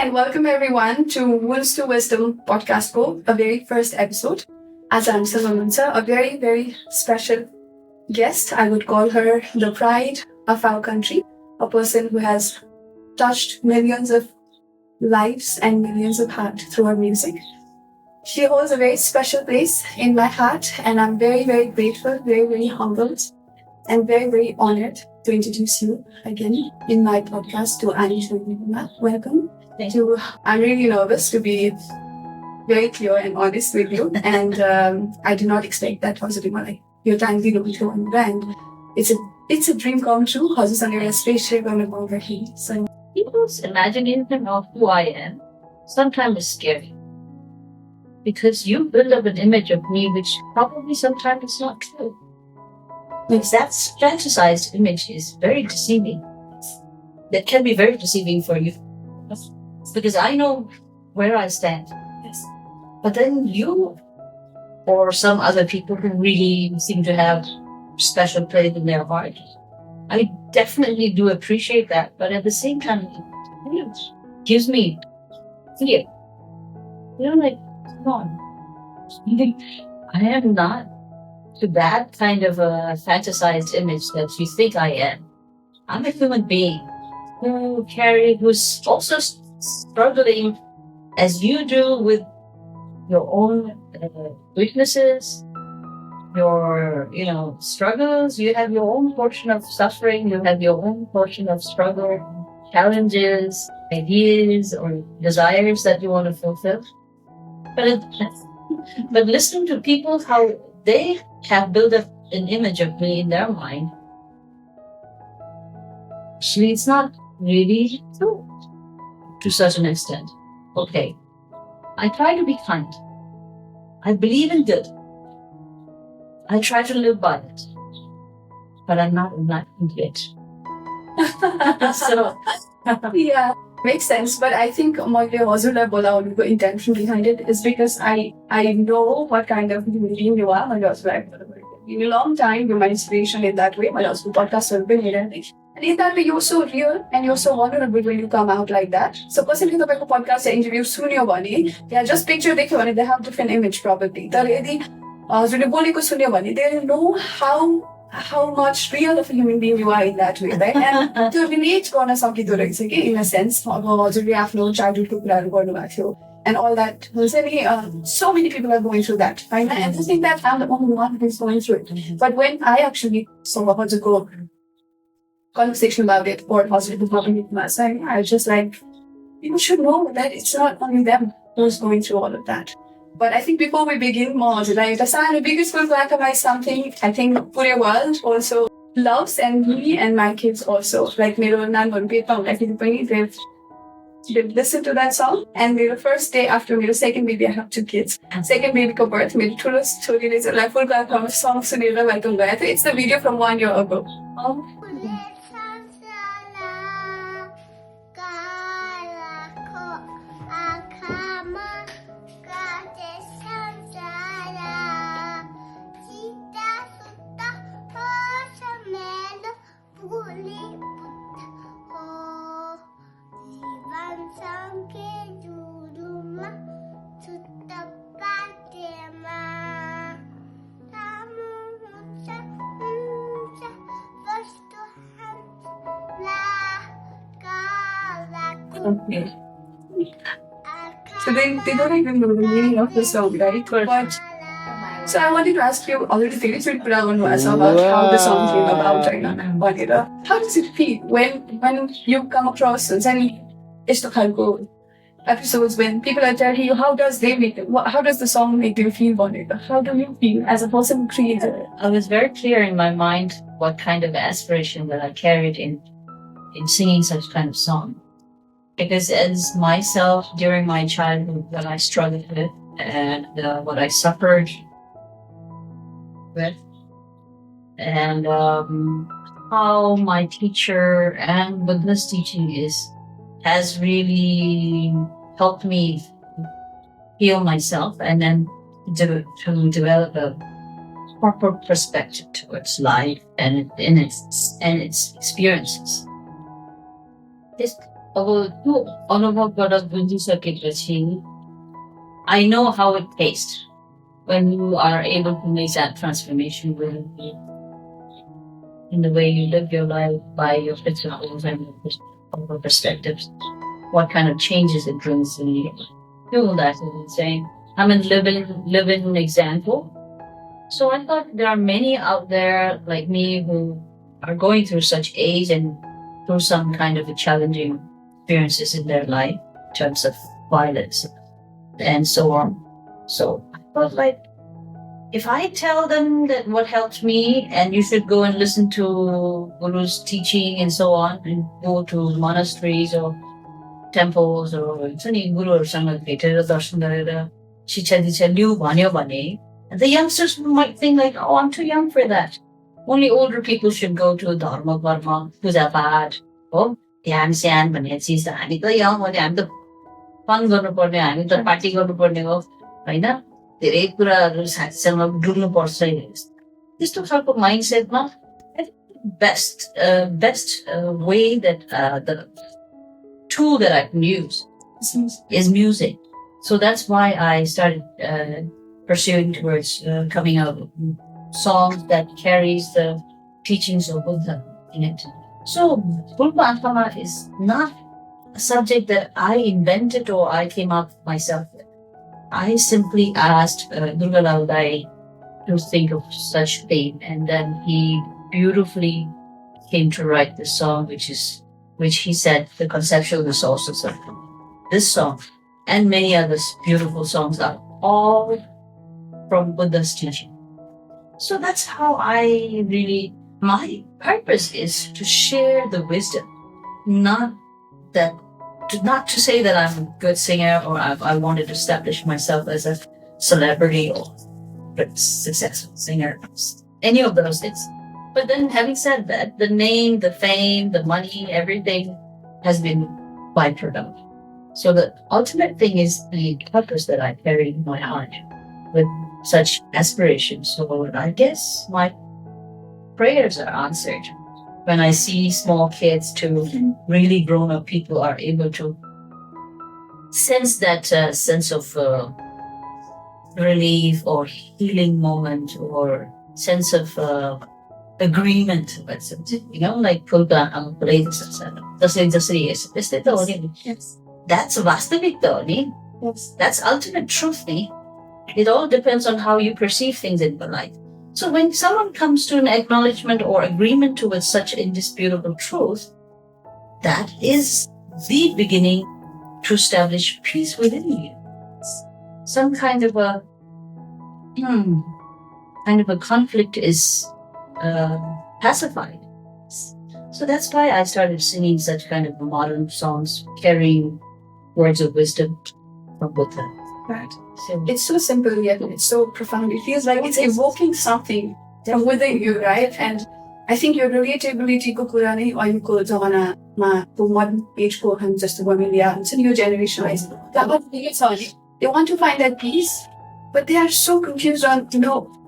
I welcome everyone to Wolves to Wisdom podcast go, a very first episode. As I'm Salmansa, a very, very special guest. I would call her the pride of our country, a person who has touched millions of lives and millions of hearts through her music. She holds a very special place in my heart, and I'm very, very grateful, very, very humbled, and very, very honored to introduce you again in my podcast to Ani Choyeing Dolma. Welcome. Thank you. I'm really nervous to be very clear and honest with you, and I do not expect that positive like your time to look to one brand. It's a dream come true. How's on your spaceship on over here? So People's imagination of who I am sometimes is scary. Because you build up an image of me which probably sometimes is not true. Because that fantasized image is very deceiving. That can be very deceiving for you. Because I know where I stand. yes. But then you or some other people who really seem to have special place in their heart, I definitely do appreciate that. But at the same time, it gives me fear. Come on. I am not to that kind of a fantasized image that you think I am. I'm a human being who's also struggling as you do with your own weaknesses, your struggles. You have your own portion of suffering. You have your own portion of struggle, challenges, ideas, or desires that you want to fulfill. But listening to people, how they have built up an image of me in their mind, actually it's not really true to such an extent. Okay, I try to be kind. I believe in good. I try to live by it. But I'm not into it. So, yeah, makes sense. But I think the intention behind it is because I know what kind of human being you are. In a long time, you're my inspiration in that way. But also podcast have been here. And in that way, you're so real and you're so vulnerable when you come out like that. So, person who podcast interview sunyo bani, yeah, just picture they have different image probably. They know how much real of a human being you are in that way, right? And to relate in a sense, childhood and all that. So many people are going through that. Right? And I think that I'm the only one who's going through it. But when I actually saw a conversation about it or positive public myself, I was just like, people should know that it's not only them who's going through all of that. But I think before we begin more, the biggest will recognize something I think the world also loves, and me and my kids also. Like they've listened to that song, and the first day after my second baby, I have two kids. Second baby ko birth, my full song it's the video from 1 year ago. Okay. So they don't even know the meaning of the song, right? But so I wanted to ask you already finished with about how the song came about, right? How does it feel when you come across any episodes when people are telling you how does the song make you feel, Bonita? How do you feel as a person who created it? I was very clear in my mind what kind of aspiration that I carried in singing such kind of song. Because as myself during my childhood, what I struggled with and what I suffered with, and how my teacher and Buddhist teaching has really helped me heal myself and then to develop a proper perspective towards life and its experiences. अब त्यो अनुभवबाट बुझिसकेपछि I know how it tastes when you are able to make that transformation in the way you live your life by your principles and your perspectives. What kind of changes it brings in you. Feel that is insane. I'm a living example. So I thought there are many out there like me who are going through such age and through some kind of a challenging experiences in their life in terms of violence and so on. So I thought like if I tell them that what helped me and you should go and listen to Guru's teaching and so on and go to monasteries or temples or Guruहरूसँग भेटेर दर्शन गरेर शिक्षा दीक्षा लिऊ भन्यो भने the youngsters might think like, oh, I'm too young for that. Only older people should go to Dharma, Karma, Puja Path, हो ध्यान स्यान भन्ने चिज त हामी त यङ भने हामी त फन गर्नुपर्ने हामी त पार्टी गर्नुपर्ने हो होइन धेरै कुराहरू साथीसँग डुल्नुपर्छ त्यस्तो खालको माइन्डसेटमा best way that the tool that I can use is music. So that's why I started pursuing towards coming out with songs that carries the teachings of Buddha in it. So Bulpa is not a subject that I invented or I came up myself with. I simply asked Durga Lal Dai to think of such theme, and then he beautifully came to write this song, which he said the conceptual resources of this song and many other beautiful songs are all from Buddha's teaching. So that's how my purpose is to share the wisdom, not to say that I'm a good singer or I wanted to establish myself as a celebrity or a successful singer, any of those things. But then having said that, the name, the fame, the money, everything has been byproduct. So the ultimate thing is the purpose that I carry in my heart with such aspirations. So I guess my prayers are answered when I see small kids to really grown up people are able to sense that sense of relief or healing moment or sense of agreement with something, like that's vastavik though, yes. That's ultimate truth. It all depends on how you perceive things in your life. So when someone comes to an acknowledgement or agreement towards such indisputable truth, that is the beginning to establish peace within you. Some kind of a conflict is pacified. So that's why I started singing such kind of modern songs, carrying words of wisdom from Buddha. Right. So it's so simple yet it's so profound. It feels like it's evoking something from within you, right? And I think your relatability ko kura nai ahiko jamana ma modern age ko ham jasto familia हुन्छ नि यो generation they want to find that peace, but they are so confused on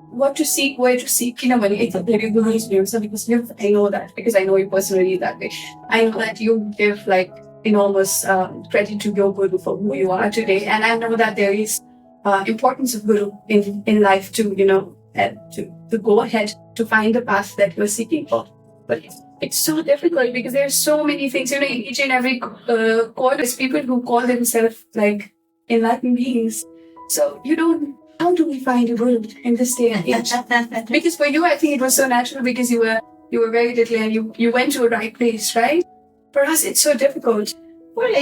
what to seek, where to seek. Kinabani it's a very good experience because I know that because I know you personally that way. I know that you give like enormous credit to your Guru for who you are today, and I know that there is importance of Guru in life to to go ahead to find the path that you're seeking for. But it's so difficult because there's so many things. In each and every corner, there's people who call themselves like enlightened beings. So how do we find a Guru in this day and age? Because for you, I think it was so natural because you were very little and you went to a right place, right? For us, it's so difficult. Well,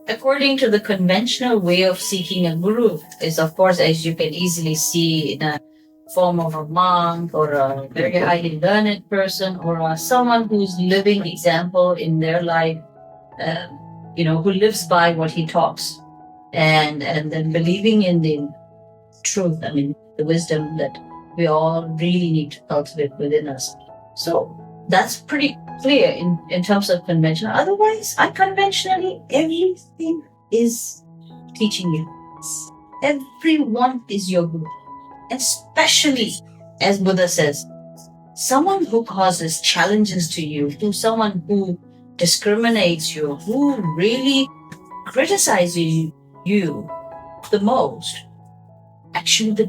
according to the conventional way of seeking a guru is, of course, as you can easily see, in a form of a monk or a very highly learned person or someone who's living example in their life, who lives by what he talks and then believing in the truth, the wisdom that we all really need to cultivate within us. So that's pretty clear in terms of convention. Otherwise, unconventionally, everything is teaching you. Everyone is your guru. Especially, as Buddha says, someone who causes challenges to you, someone who discriminates you, who really criticizes you the most, actually the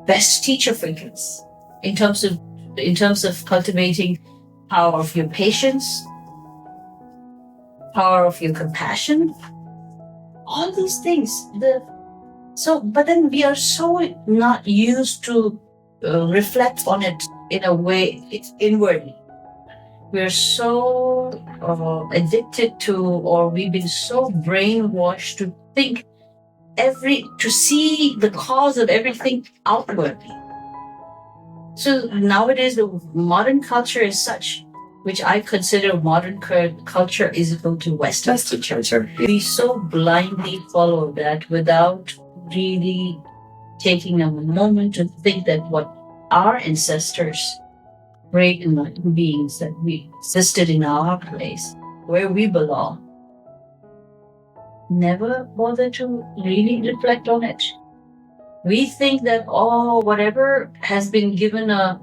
best teacher for kids in terms of cultivating power of your patience, power of your compassion, all these things. But then we are so not used to reflect on it in a way, it's inwardly. We're so addicted to, or we've been so brainwashed to think to see the cause of everything outwardly. So nowadays the modern culture is such, which I consider modern culture is equal to Western culture. We so blindly follow that without really taking a moment to think that what our ancestors, great enlightened beings that we existed in our place, where we belong, never bother to really reflect on it. We think that, whatever has been given a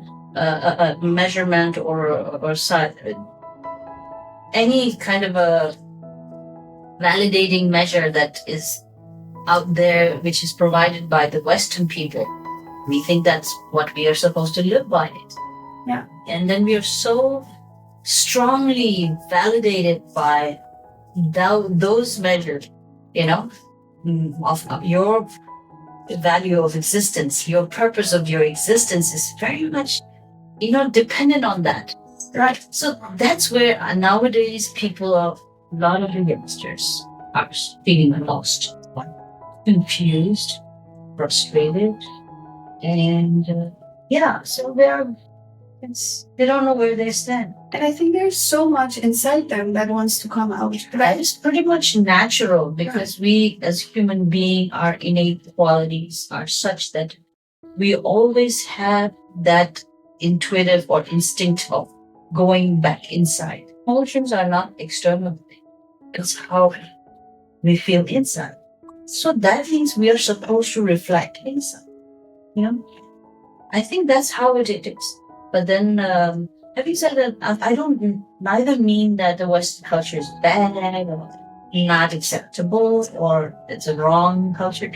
measurement or any kind of a validating measure that is out there, which is provided by the Western people, we think that's what we are supposed to live by it. Yeah. And then we are so strongly validated by those measures, of your value of existence, your purpose of your existence is very much, dependent on that. Right. So that's where nowadays a lot of the youngsters are feeling lost, confused, frustrated, and so they don't know where they stand. And I think there's so much inside them that wants to come out. That is pretty much natural because we as human beings, our innate qualities are such that we always have that intuitive or instinct of going back inside. Emotions are not external. It's how we feel inside. So that means we are supposed to reflect inside. I think that's how it is. But then, having said that, I don't neither mean that the Western culture is bad or not acceptable or it's a wrong culture.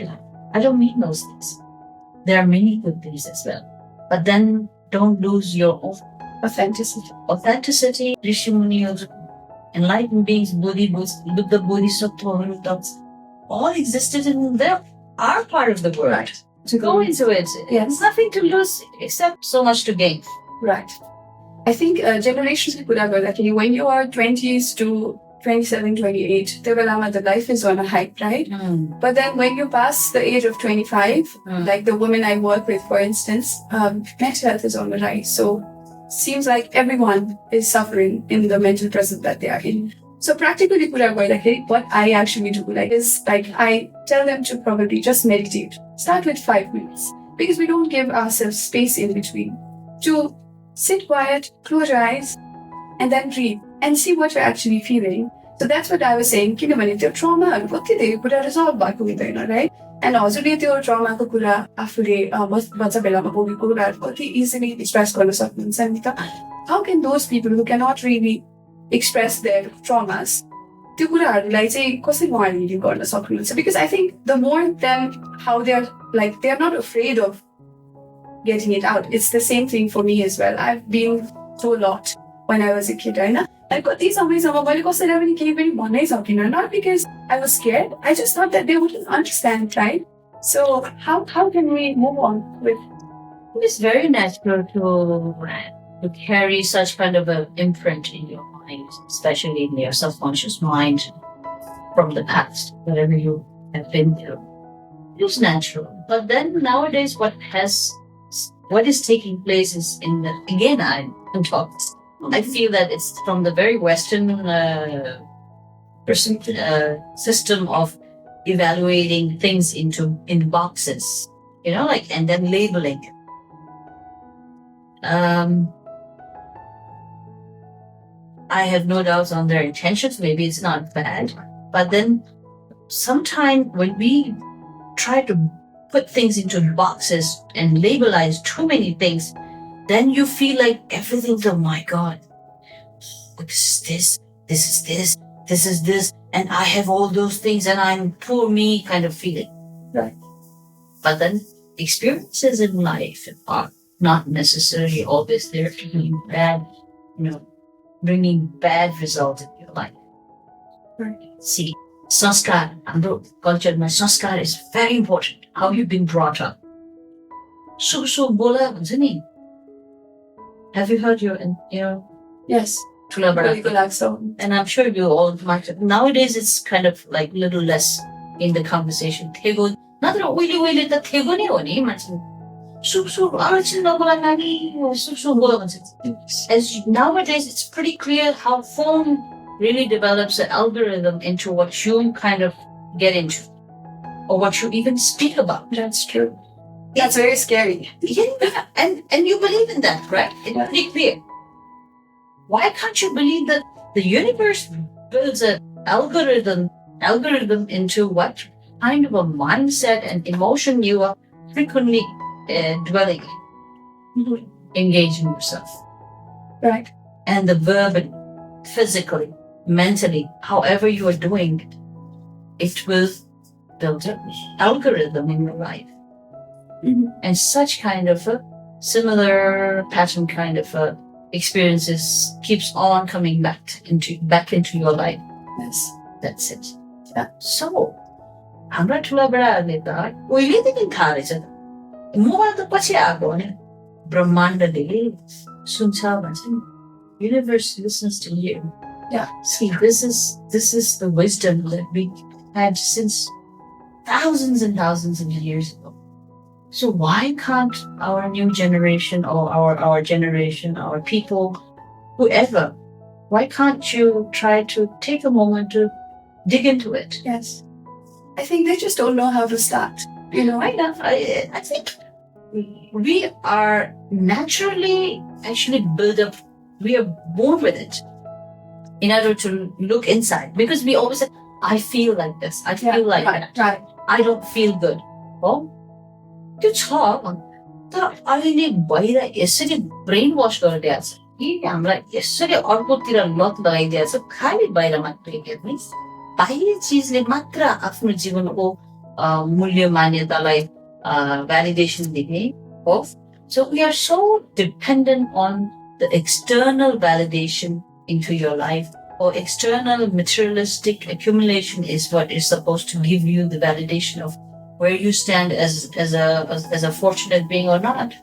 I don't mean those things. There are many good things as well. But then don't lose your own authenticity. Rishi Muni's enlightened beings, Buddha, Bodhisattva, all existed in there, are part of the world. Right. To go into it, there's nothing to lose except so much to gain. Right. I think generations could have that when you are 20s to 27, 28, the life is on a hike, right? But then when you pass the age of 25, like the women I work with, for instance, mental health is on the rise. So seems like everyone is suffering in the mental prison that they are in. So practically, what I actually do is I tell them to probably just meditate. Start with 5 minutes because we don't give ourselves space in between to sit quiet, close your eyes, and then breathe and see what you're actually feeling. So that's what I was saying. Your trauma, resolve, right? And also, your trauma, easily express. How can those people who cannot really express their traumas, because I think the more how they're not afraid of getting it out. It's the same thing for me as well. I've been through a lot when I was a kid, right? I got these not because I was scared. I just thought that they wouldn't understand, right? So how can we move on with? It's very natural to carry such kind of an imprint in your mind, especially in your subconscious mind from the past, whatever you have been through. It's natural. But then nowadays what is taking place is I feel that it's from the very Western system of evaluating things in boxes, and then labeling. I have no doubts on their intentions. Maybe it's not bad, but then sometimes when we try to put things into boxes and labelize too many things, then you feel like everything's, oh my God, what is this? this is this, and I have all those things, and I'm poor me kind of feeling. Right. But then experiences in life are not necessarily always there to be bad, bringing bad results in your life. Right. See, sanskar, हाम्रो culture, sanskar is very important. How you've been brought up. So bola bhन्छ नि. Have you heard your, Yes. Tula Really Bada? good song. And I'm sure you all might. Nowadays, it's kind of like little less in the conversation. Thego, not really the thego ni ho ni मान्छे. Su archin nabula nani su bola bhन्छ. As nowadays, it's pretty clear how phone really develops an algorithm into what you kind of get into, or what you even speak about. That's true. That's very scary. Yeah, and you believe in that, right? It's pretty clear. Why can't you believe that the universe builds an algorithm into what kind of a mindset and emotion you are frequently dwelling in, engaging yourself? Right. And the verbally, physically, mentally, however you are doing it will build an algorithm in your life. Mm-hmm. And such kind of a similar pattern kind of experiences keeps on coming back into your life. Yes. That's it. Yeah. So, हाम्रा ठुला बडाहरूले त उहिलेदेखि थाहा रहेछ त mobile त पछि आएको भने ब्रह्माण्डले सुन्छ भन्छ नि universe listens to you. Yeah. See, this is the wisdom that we had since thousands and thousands of years ago. So why can't our new generation or our generation, our people, whoever, why can't you try to take a moment to dig into it? Yes. I think they just don't know how to start. I think we are naturally actually built up. We are born with it in order to look inside, because we always say, I feel like this, I feel like that. Right. I don't feel good. Oh, त्यो छ तर अहिले भइरहेको यसरी brain वास गरिदिएको छ कि हामीलाई यसरी अर्कोतिर लत लगाइदिएको छ खालि बाहिर मात्र हेर्ने बाहिरी चिजले मात्र आफ्नो जीवनको मूल्य मान्यतालाई भ्यालिडेसन दिने हो. So we are so dependent on the external validation into your life, or external materialistic accumulation is what is supposed to give you the validation of where you stand as a fortunate being or not.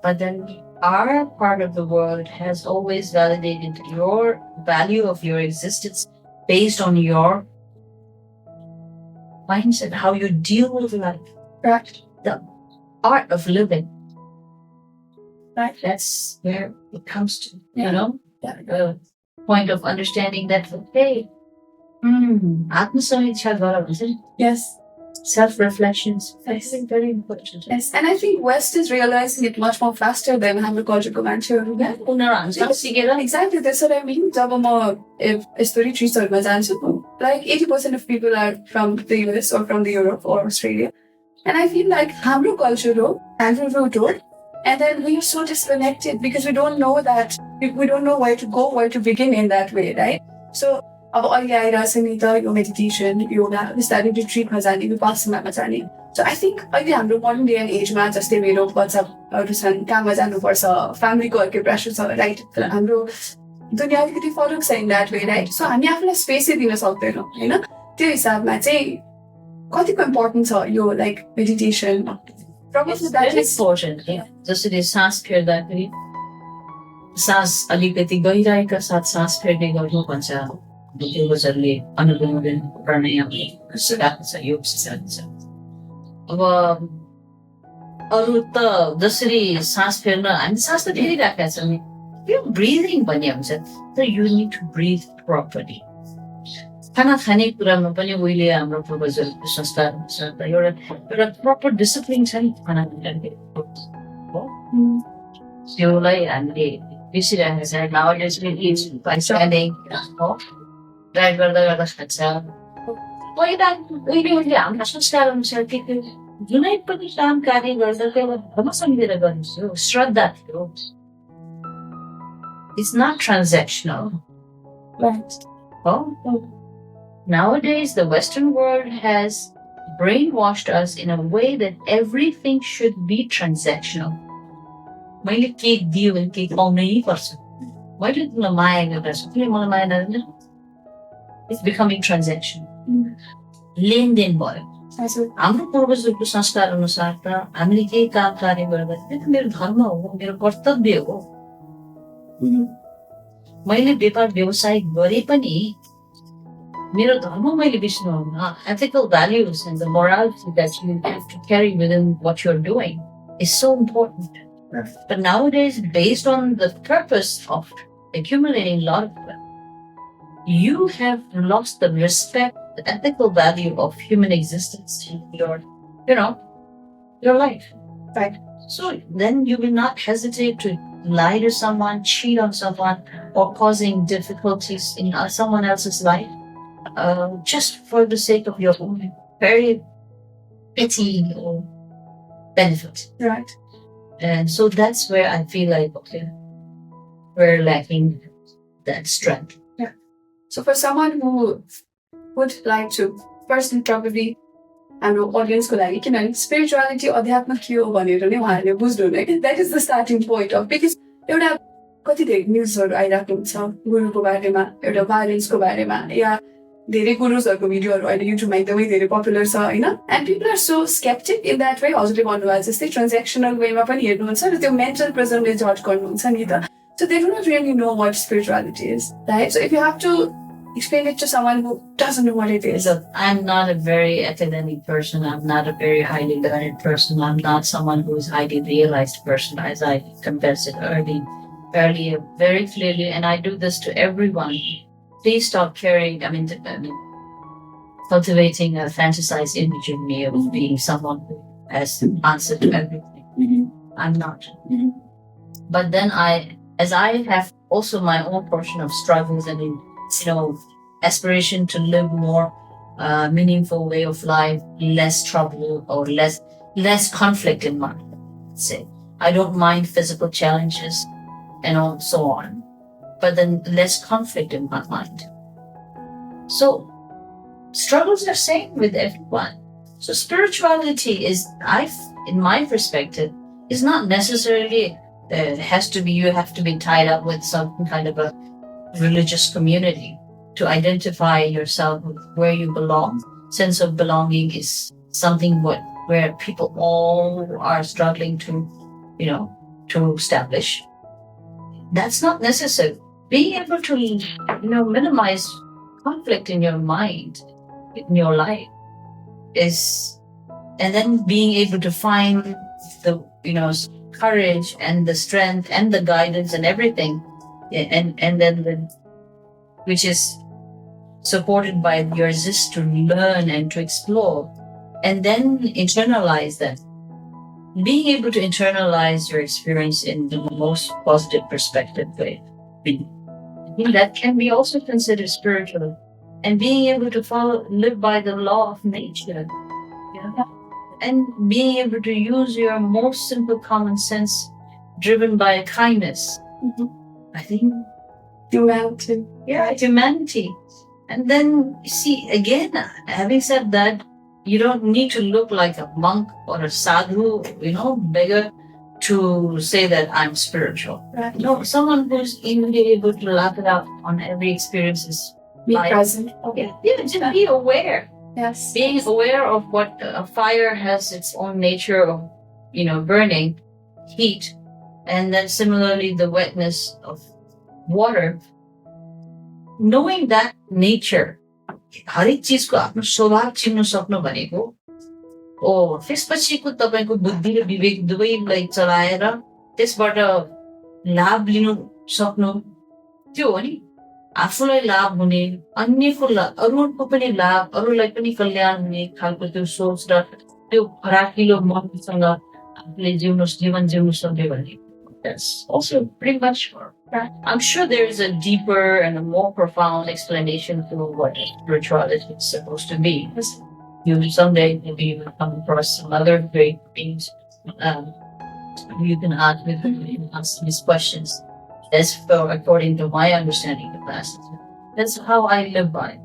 But then our part of the world has always validated your value of your existence based on your mindset, how you deal with life. Right. The art of living. Right. That's where it comes to, Yeah. the point of understanding that, okay, Atma-samidcha gara bhन्छ नि. Yes. Self-reflections, Yes. very important. Yes. And I think West is realizing it much more faster than हाम्रो कल्चरको मान्छेहरू. उनीहरू हामीसँग सिकेर Exactly, that's what I mean. जब म यस्तो रिट्रिट्सहरूमा जान्छु, like 80% of people are from the US or from the Europe or Australia. And I feel like हाम्रो culture हो, हाम्रो root हो, and then we are so disconnected because we don't know that, we don't know where to go, where to begin in that way, right? So, अब अहिले आइरहेछ नि त यो meditation, yoga, बिस्तारै रिट्रिटमा जाने, विपस्सनामा जाने. So I think अहिले हाम्रो modern day and एजमा जस्तै मेरो बच्चाहरू छन्, काममा जानुपर्छ, फ्यामिलीको अर्कै प्रेसर छ, राइट? हाम्रो दुनियाँ अलिकति फरक छ इन द्याट वे, राइट? सो हामी आफूलाई स्पेसै दिन सक्दैनौँ, होइन? त्यो हिसाबमा चाहिँ कतिको इम्पोर्टेन्ट छ यो like meditation. It's very important. जसरी सास फेर्दाखेरि सास अलिकति गहिराइका साथ सास फेर्ने गर्नु भन्छ. पूर्वजहरूले अनुलोम प्राणायाम सिकाएको छ, योग सिकाएको छ. अब अरू त जसरी सास फेर्न हामी सास त फेरिराखेका छौँ नि, यो ब्रिदिङ भन्ने हुन्छ. तर you need to breathe properly. खाना खाने कुरामा पनि उहिले हाम्रो पूर्वजहरूको संस्कार हुन्छ. एउटा प्रपर डिसिप्लिन छ नि खाना खाने. त्योलाई हामीले बिर्सिरहेको छ. Nowadays we eat by standing, drive गर्दा गर्दा खान्छ. उहिले हाम्रो संस्कार अनुसार के थियो, जुनै पनि काम कार्य गर्दा त्यसलाई धर्म सम्झेर गर्नु, श्रद्धा थियो. It's not transactional. Right. Oh, nowadays the Western world has brainwashed us in a way that everything should be transactional. मैले केक दियो भने केक पाउनै पर्छ मैले तिमीलाई माया गरिरहेको छु तिमीले मलाई माया गर्दैन इट्स बिकमिङ ट्रान्जेक्सन लेनदेन भयो हाम्रो पूर्वजहरूको संस्कार अनुसार त हामीले केही काम कार्य गर्दा त्यो त मेरो धर्म हो मेरो कर्तव्य हो मैले व्यापार व्यवसाय गरे पनि मेरो धर्म मैले बिर्सिनुहुन्न ethical values and the morality that you have to carry within what you're doing is so important. But nowadays, based on the purpose of accumulating a lot of wealth, you have lost the respect, the ethical value of human existence in your life. Right. So then you will not hesitate to lie to someone, cheat on someone, or causing difficulties in someone else's life, just for the sake of your own very petty benefit. Right. And so that's where I feel like, okay, we're lacking that strength. Yeah. So for someone who would like to, first probably, हाम्रो अडियन्सको लागि किनभने spirituality अध्यात्म के हो भनेर नै उहाँहरूले बुझ्नु हुने that is the starting point of because एउटा कति धेरै न्युजहरू आइरहेको हुन्छ गुरुको बारेमा एउटा भाइलेन्सको बारेमा या धेरै गुरुजहरूको भिडियोहरू अहिले युट्युबमा एकदमै धेरै पपुलर छ होइन and people are so sceptic in that way हजुरले भन्नुभयो जस्तै ट्रान्जेक्सनल वेमा पनि हेर्नुहुन्छ र त्यो मेन्टल प्रिजमले जज गर्नुहुन्छ नि त so they do not really know what spirituality is right so if you have to explain it to someone who doesn't know what it is. I'm not a very academic person. I'm not a very highly learned person. I'm not someone who is highly realized person, as I confessed it earlier, very clearly. And I do this to everyone. Please stop carrying, cultivating a fantasized image of me of being someone who has answer to everything. Mm-hmm. I'm not. Mm-hmm. But then as I have also my own portion of struggles and aspiration to live more meaningful way of life, less trouble or less conflict in mind. Say, I don't mind physical challenges and so on, but then less conflict in my mind. So struggles are same with everyone. So spirituality is, in my perspective, is not necessarily has to be you have to be tied up with some kind of a religious community to identify yourself with where you belong. Sense of belonging is something where people all are struggling to establish. That's not necessary. Being able to minimize conflict in your mind, in your life is, and then being able to find the courage and the strength and the guidance and everything. And then which is supported by your zest to learn and to explore, and then internalize that. Being able to internalize your experience in the most positive perspective way, I think that can be also considered spiritual. And being able to live by the law of nature, and being able to use your most simple common sense, driven by kindness. Mm-hmm. I think humanity. Yeah, humanity. And then, see, again, having said that, you don't need to look like a monk or a sadhu, beggar, to say that I'm spiritual. Right. No, someone who's even able to laugh it out on every experience is be present. Okay. Yeah, just be aware. Yes. Being aware of what a fire has its own nature of, burning, heat, and then similarly the wetness of water. Knowing that nature, हरेक चीजको आफ्नो स्वभाव चिन्न सक्नु भनेको त्यसपछिको तपाईको बुद्धि र विवेक दुवैलाई चलाएर त्यसबाट लाभ लिनु सक्नु त्यो हो नि आफूलाई लाभ हुने अरूको पनि लाभ अरूलाई पनि कल्याण हुने खालको त्यो सोच र त्यो फराकिलो मनसँग आफूले जीवन जिउनु सक्यो भने that's also pretty much right. I'm sure there is a deeper and a more profound explanation to what spirituality is supposed to be. Someday maybe you will come across some other great beings. You can ask these questions. That's according to my understanding of that. That's how I live by.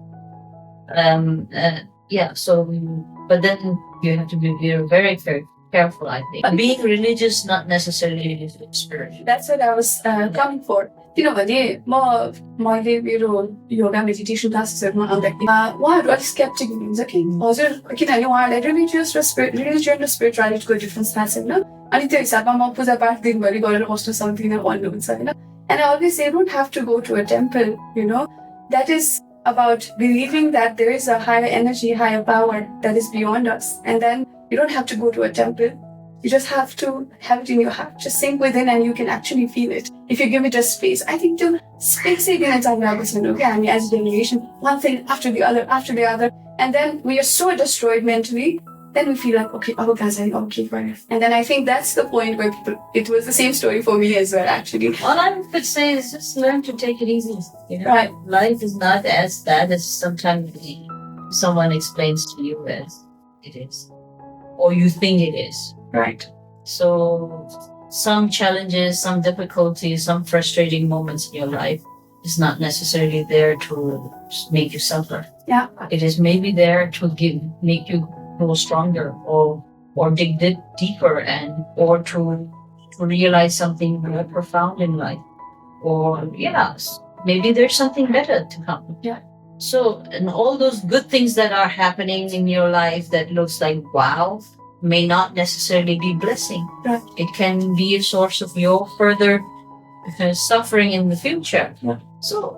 Yeah. So, but then you have to be very, very careful. I think being religious, not necessarily spiritual. That's what I was coming for. किनभने मैले मेरो yoga meditation क्लासेसहरूमा आउँदाखेरि उहाँहरू अलिक sceptic हुनुहुन्छ कि हजुर किनभने उहाँहरूलाई रिलिजियस र रिलिजियन र स्पिरिचुअलिटीको डिफ्रेन्स थाहा छैन अनि त्यो हिसाबमा म पूजा पाठ दिनभरि गरेर बस्न सक्दिनँ भन्नुहुन्छ होइन and I always say don't have to go to a temple that is about believing that there is a higher energy, higher power that is beyond us. And then you don't have to go to a temple. You just have to have it in your heart. Just sink within and you can actually feel it. If you give it just space. I think the space again, as a generation, one thing after the other. And then we are so destroyed mentally. Then we feel like, okay, okay, fine. And then I think that's the point where it was the same story for me as well, actually. All I could say is just learn to take it easy. Right. Life is not as bad as sometimes someone explains to you as it is. Or you think it is. Right. So some challenges, some difficulties, some frustrating moments in your life is not necessarily there to make you suffer. Yeah. It is maybe there to make you grow stronger or dig deeper or to realize something more profound in life or maybe there's something better to come. Yeah. So and all those good things that are happening in your life that looks like wow may not necessarily be blessing. Right. It can be a source of your further suffering in the future. Yeah. So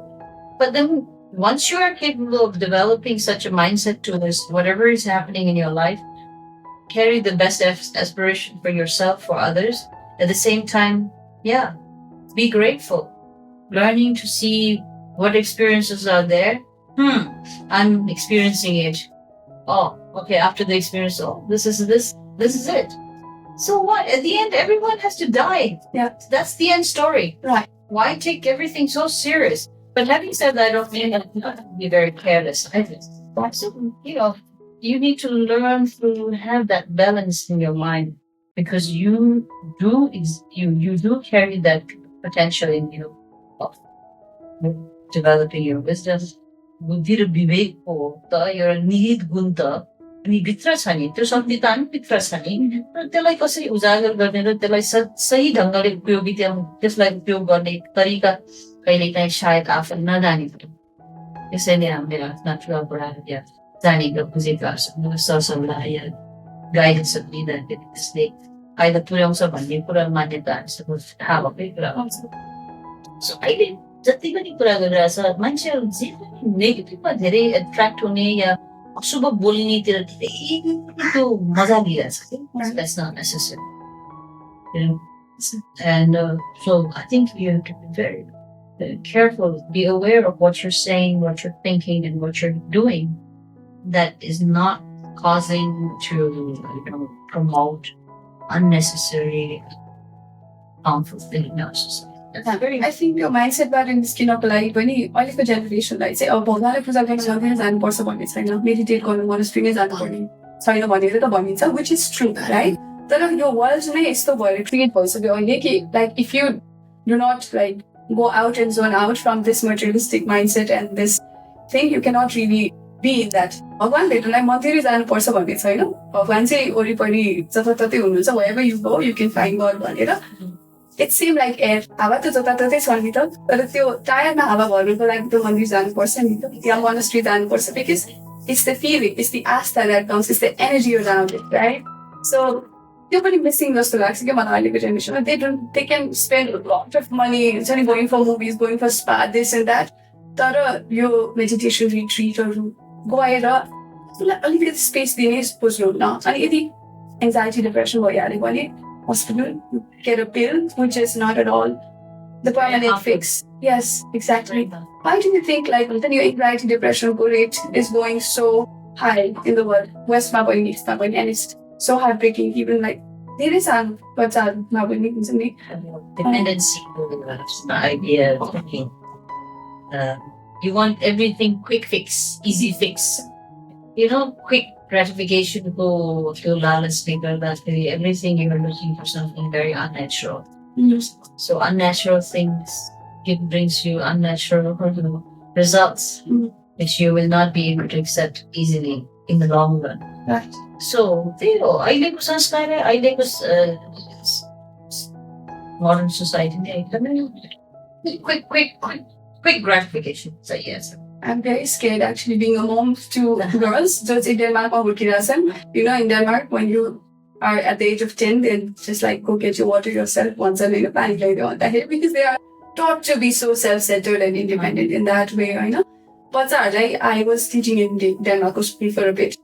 but then once you are capable of developing such a mindset to this, whatever is happening in your life, carry the best aspiration for yourself, for others. At the same time, be grateful. Learning to see what experiences are there. I'm experiencing it. Oh, okay, after the experience, this is it. So what? At the end, everyone has to die. Yeah. That's the end story. Right. Why take everything so serious? But having said that, I don't mean that not to be very careless either. So, you need to learn to have that balance in your mind because you do carry that potential in you of developing your wisdom. बुद्धि र विवेक हो त एउटा निहित गुण त अनि भित्र छ नि त्यो शक्ति त हामी भित्र छ नि र त्यसलाई कसरी उजागर गर्ने र त्यसलाई सही ढङ्गले त्यसलाई उपयोग गर्ने तरिका कहिलेकाहीँ सायद आफू नजानेको त्यसैले हामीले आफ्ना ठुला बडाहरू या जानेका बुझेका सरसल्लाह या गाइडेन्सहरू लिँदाखेरि त्यसले फाइदा पुर्याउँछ भन्ने कुरा मान्यता हामीसँग थाहा भएकै कुरा हुन्छ सो अहिले जति पनि कुरा गरिरहेछ मान्छेहरू जे पनि नेगेटिभमा धेरै एट्र्याक्ट हुने या अशुभ बोल्नेतिर धेरै त्यो मजा लिइरहेछ कि that's not necessary and so I think you have to be very careful, be aware of what you're saying, what you're thinking, and what you're doing that is not causing to promote unnecessary harmful things in our society. I think your mindset बाट निस्किनको लागि पनि अहिलेको जेनेरेसनलाई चाहिँ अब भगवानलाई पूजा गर्न मन्दिर जानुपर्छ भन्ने छैन मेडिटेट गर्नु मोनेस्ट्रीमै जानुपर्ने छैन भनेर त भनिन्छ विच इज ट्रु राइट तर यो वर्ल्ड नै यस्तो भएर क्रिएट भइसक्यो अहिले कि like if you do not like go out and zone out from this materialistic mindset and this thing, you cannot really be in that. भगवान भेट्नलाई मन्दिरै जानुपर्छ भन्ने छैन भगवान चाहिँ वरिपरि जताततै हुनुहुन्छ wherever you go you can find God भनेर it seemed like air हावा त जताततै छ नि त तर त्यो टायरमा हावा भर्नुको लागि त मन्दिर जानुपर्छ नि त या मोनेस्ट्री जानुपर्छ because it's the feeling, it's the asta that comes, it's the energy around it, right? So त्यो पनि मिसिङ जस्तो लाग्छ कि मलाई अहिलेको जेनेरेसनमा they can spend a lot of money going for movies, going for spa, this and that तर यो meditation रिट्रिटहरू गएर अलिकति स्पेस दिने बुझ्नुहुन्न अनि यदि एङ्जाइटी डिप्रेसन भइहाल्यो भने hospital, get a pill, which is not at all the permanent fix. Yes, exactly. Why do you think like then your anxiety depression rate is going so high in the world? West Maboni, East Maboni, and it's so heartbreaking. Even like there is some but Maboni, isn't it? Dependency the idea of thinking. You want everything quick fix, easy fix. Quick gratification को त्यो लालचले गर्दाखेरि everything you're looking for something very unnatural. So unnatural things brings you unnatural results, Mhm. which you will not be able to accept easily in the long run. Right. So, अहिलेको संस्कार अहिलेको modern society quick gratification. So yes. I'm very scared actually being a mom to girls. Just in Denmark, in Denmark, when you are at the age of 10, then just like go get your water yourself once and in a panic later on that because they are taught to be so self-centered and independent in that way, But I was teaching in Denmark school for a bit.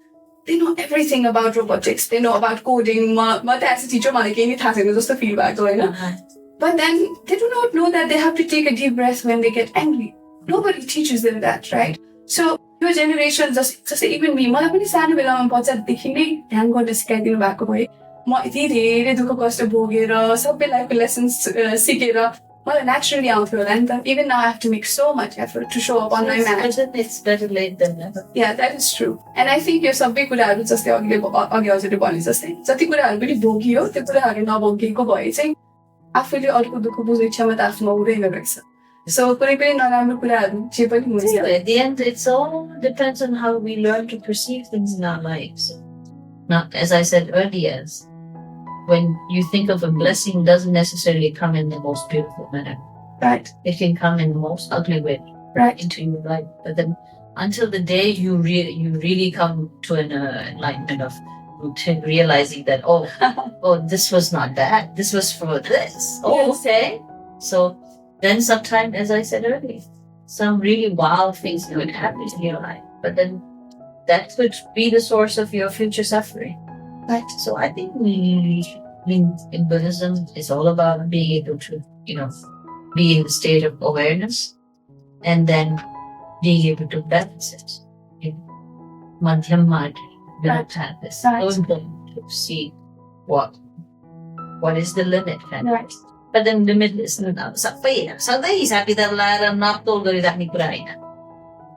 They know everything about robotics. They know about coding. As a teacher, just a feedback, But then they do not know that they have to take a deep breath when they get angry. Nobody teaches them that, right? So your generation, just even me, मलाई पनि सानो बेलामा बच्चादेखि नै ध्यान गर्न सिकाइदिनु भएको भए म यति धेरै दुःख कष्ट भोगेर सबै लाइफको लेसन्स सिकेर मलाई naturally आउँथ्यो होला नि त. Even now I have to make so much effort to show up on my mat. It's better late than never. Yeah, that is true. And I think यो सबै कुराहरू जस्तै अघि हजुरले भने जस्तै जति कुराहरू पनि भोगियो त्यो कुराहरू नभोगिएको भए चाहिँ आफूले अरूको दुःख बुझ्ने क्षमता आफूमा हुँदैन रहेछ. So, at the end, it all depends on how we learn to perceive things in our lives. Now, as I said earlier, when you think of a blessing, it doesn't necessarily come in the most beautiful manner. Right. It can come in the most ugly way. Right. Into your life. But then, until the day you really come to an enlightenment of realizing that, this was not bad. This was for this. Okay. So, then sometime, as I said earlier, some really wild things could happen in your life. But then that could be the source of your future suffering. Right. So I think in Buddhism, it's all about being able to, be in the state of awareness and then being able to balance it. Madhyam Margi. We don't have this. So important to see what is the limit. Right. But then limit is सधैँ हिसाबकिताब लाएर नापतोल गरिराख्ने कुरा होइन.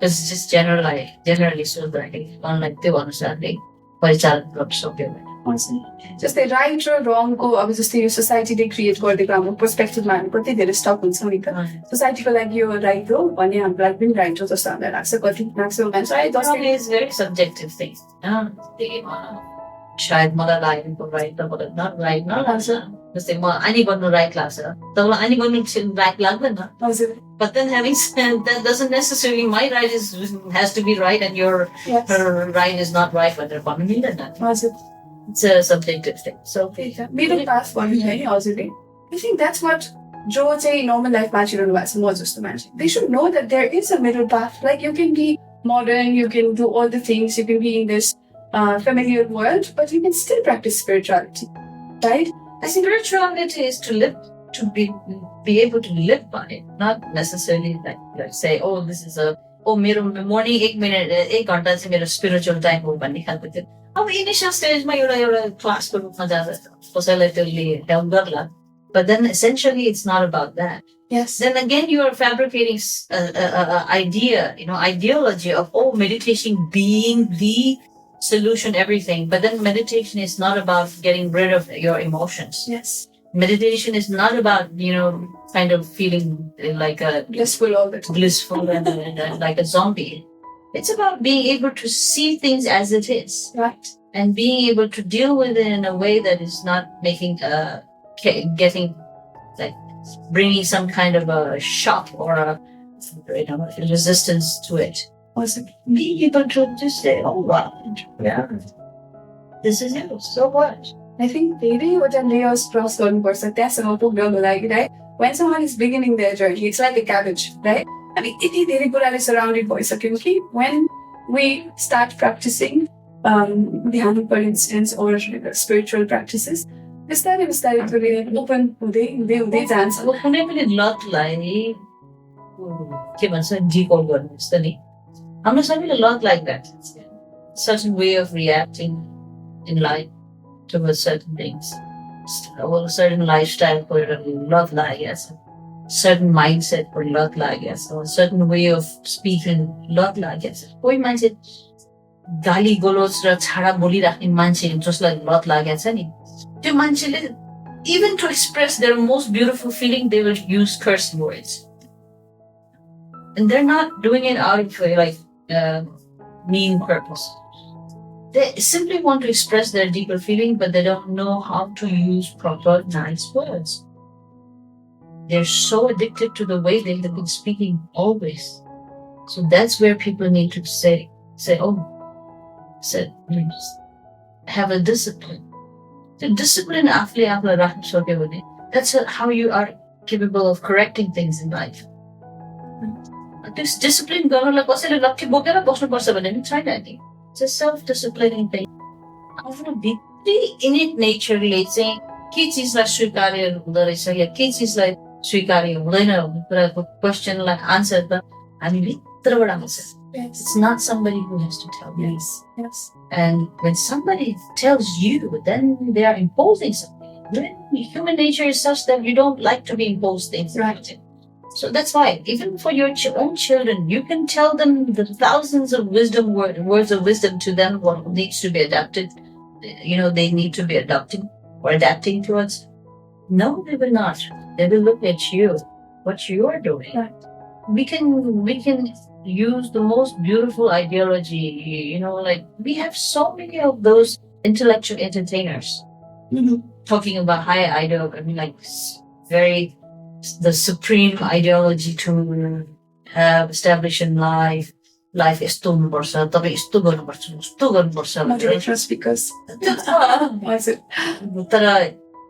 It's just generally सोच्दाखेरि मनलाई त्यो अनुसारले परिचालन गर्न सक्यो भने. जस्तै राइट र रङको अब जस्तै यो सोसाइटीले क्रिएट गरिदिएको हाम्रो पर्सपेक्टिभमा हामी कति धेरै स्टक हुन्छौँ नि त. सोसाइटीको लागि यो राइट हो भने हाम्रो लागि पनि राइट हो जस्तो हामीलाई लाग्छ कति मान्छे. It's very subjective thing. शायद मलाई लागेको राइट त मलाई नट राइट नलाग्छ. जस्तै म आनी बन्नु राइट लाग्छ तपाईँलाई आनी बन्नु राइट लाग्दैन. But then having said that doesn't necessarily my right has to be right and her right is not right when they're coming in. It's a subjective thing. So middle path for me, I think that's what Joe say normal life they should know that there is a middle path. Like you can be modern, you can do all the things, you can be in this familiar world, but you can still practice spirituality, right? Spirituality is to live, to be able to live by it, not necessarily like say, this is मेरो morning 1 minute 1 घण्टा चाहिँ मेरो spiritual time हो भन्ने खालको थियो. अब initial स्टेजमा एउटा क्लासको रूपमा जाँदा कसैलाई त्यसले हेल्प गर्ला. But then essentially it's not about that. Yes. Then again you are fabricating idea, ideology of meditation being the solution everything. But then meditation is not about getting rid of your emotions. Yes. Meditation is not about, kind of feeling like a blissful all the time. Blissful and like a zombie. It's about being able to see things as it is. Right. And being able to deal with it in a way that is not making, bringing some kind of a shock or a resistance to it. Being able to just say, wow, yeah, this is it. So what? I think layers cross right? When someone is beginning their journey, it's like a cabbage, right? I mean, it's surrounded by security. When we start practicing dhyan, for instance, or spiritual practices, बिस्तारै open हुँदै जान्छ. कुनै पनि लतलाई के भन्छ decode गर्नु जस्तो नि हाम्रो सबैले लत like that. Certain way of reacting in life towards certain things. A certain lifestyle for love लागेछ. Certain mindset for love लागेछ. A certain way of speaking love लागेछ. कोही मान्छे गाली गलोच र छाडा बोलिराख्ने मान्छे जसलाई लत लागेछ नि त्यो मान्छेले even to express their most beautiful feeling they will use curse words. And they're not doing it out of mean purpose. They simply want to express their deeper feeling, but they don't know how to use proper, nice words. They're so addicted to the way they have been speaking always. So that's where people need to say, have a discipline. So discipline, that's how you are capable of correcting things in life. This discipline, it's a self-disciplining thing. आफ्नो भित्री innate nature-ले चाहिँ के चिजलाई स्वीकार्य हुँदो रहेछ या के चिजलाई स्वीकार्य हुँदैन भन्ने कुराको क्वेसनलाई आन्सर त हामी भित्रबाट आउँछ. It's not somebody who has to tell you. Yes. And when somebody tells you, then they are imposing something. When human nature is such that you don't like to be imposed things. Right. So that's why, even for your own children, you can tell them the thousands of words of wisdom to them, what needs to be adapted. They need to be adopting or adapting towards. No, they will not. They will look at you, what you are doing. Right. We can use the most beautiful ideology, we have so many of those intellectual entertainers talking about high ideology, the supreme ideology to have established in life is too Motivational speakers. Was it?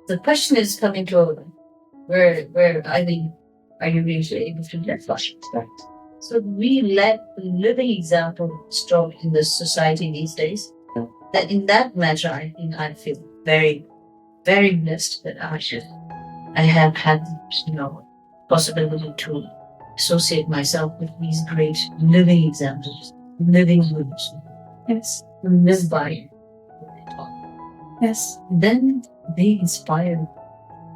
The question is coming to where I think are you really able to let that? So we let the living example strong in the society these days. That in that matter, I think I feel very, very blessed that I have had, possibility to associate myself with these great living examples, living gurus. Yes. Who live by what they talk. Yes. Then they inspire.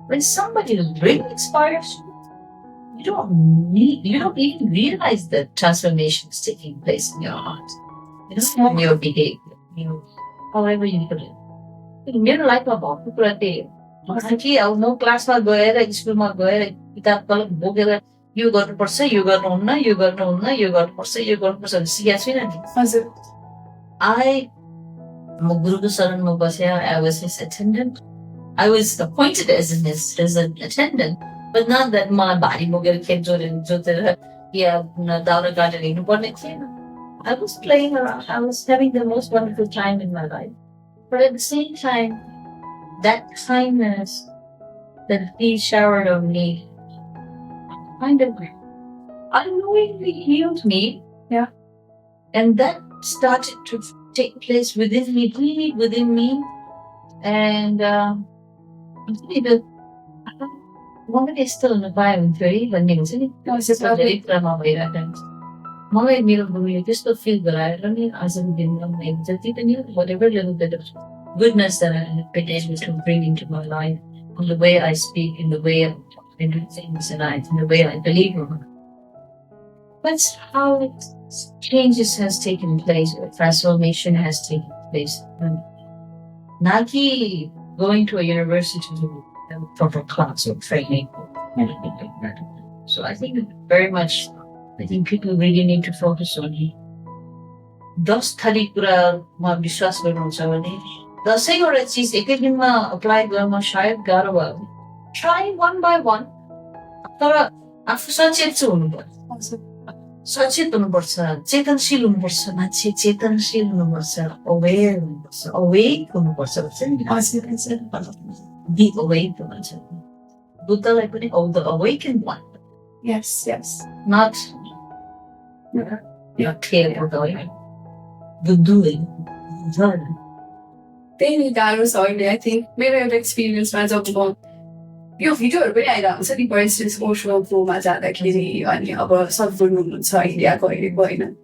When somebody really inspires you, you don't even realize that transformation is taking place in your heart. In your behavior, however you put it. मेरो लाइफमा भएको कुरा त्यही हो कि अब म क्लासमा गएर स्कुलमा गएर किताब कलम बोकेर यो गर्नुपर्छ यो गर्नुहुन्न यो गर्नुहुन्न यो गर्नुपर्छ यो गर्नुपर्छ भनेर सिकेको छुइनँ नि. हजुर. म गुरुको शरणमा बसेँ. I was his attendant. I was appointed as an attendant, but not that मलाई भारी बोकेर खेत जोतेर या दाउरा काटेर हिँड्नुपर्ने थिएन. I was playing around. I was having the most wonderful time in my life. But at the same time, that kindness that he showered on me kind of unknowingly healed me. Yeah. And that started to take place within me, really within me. And मलाई यस्तो हुनु पायो हुन्थ्यो है भन्ने हुन्छ नि. धेरै कुरामा भइरहेको मलाई मेरो गुरुले त्यस्तो फिल गराएर नि आजको दिनमा मैले जति पनि whatever little bit of goodness that I have been able to bring into my life, in the way I speak, in the way I do things, and in the way I believe in. That's how changes has taken place, or transformation has taken place. Not going to a university to have a proper class or training or anything like that. So I think very much, people really need to focus on it. 10 थरी कुरामा विश्वास गर्नुहुन्छ भने 10 वटा चिज एकै दिनमा apply गर्न शायद गाह्रो भयो. Try one by one. तर आफू सचेत चाहिँ हुनुपर्छ. सचेत हुनुपर्छ, चेतनशील हुनुपर्छ, मान्छे चेतनशील हुनुपर्छ, अवेर हुनुपर्छ, अवेक हुनुपर्छ भन्छ नि. Be awake भन्छ. बुद्धलाई पनि the awakened one. Yes. Not your tail or going. The doing. त्यही गाह्रो छ अहिले. I think मेरो एउटा एक्सपिरियन्समा जब म यो भिडियोहरू पनि आइरहेको हुन्छ नि. फर इन्स्टेन्स ओसो फ्लोमा जाँदाखेरि अनि अब सद्गुरु हुनुहुन्छ इन्डियाको अहिलेको होइन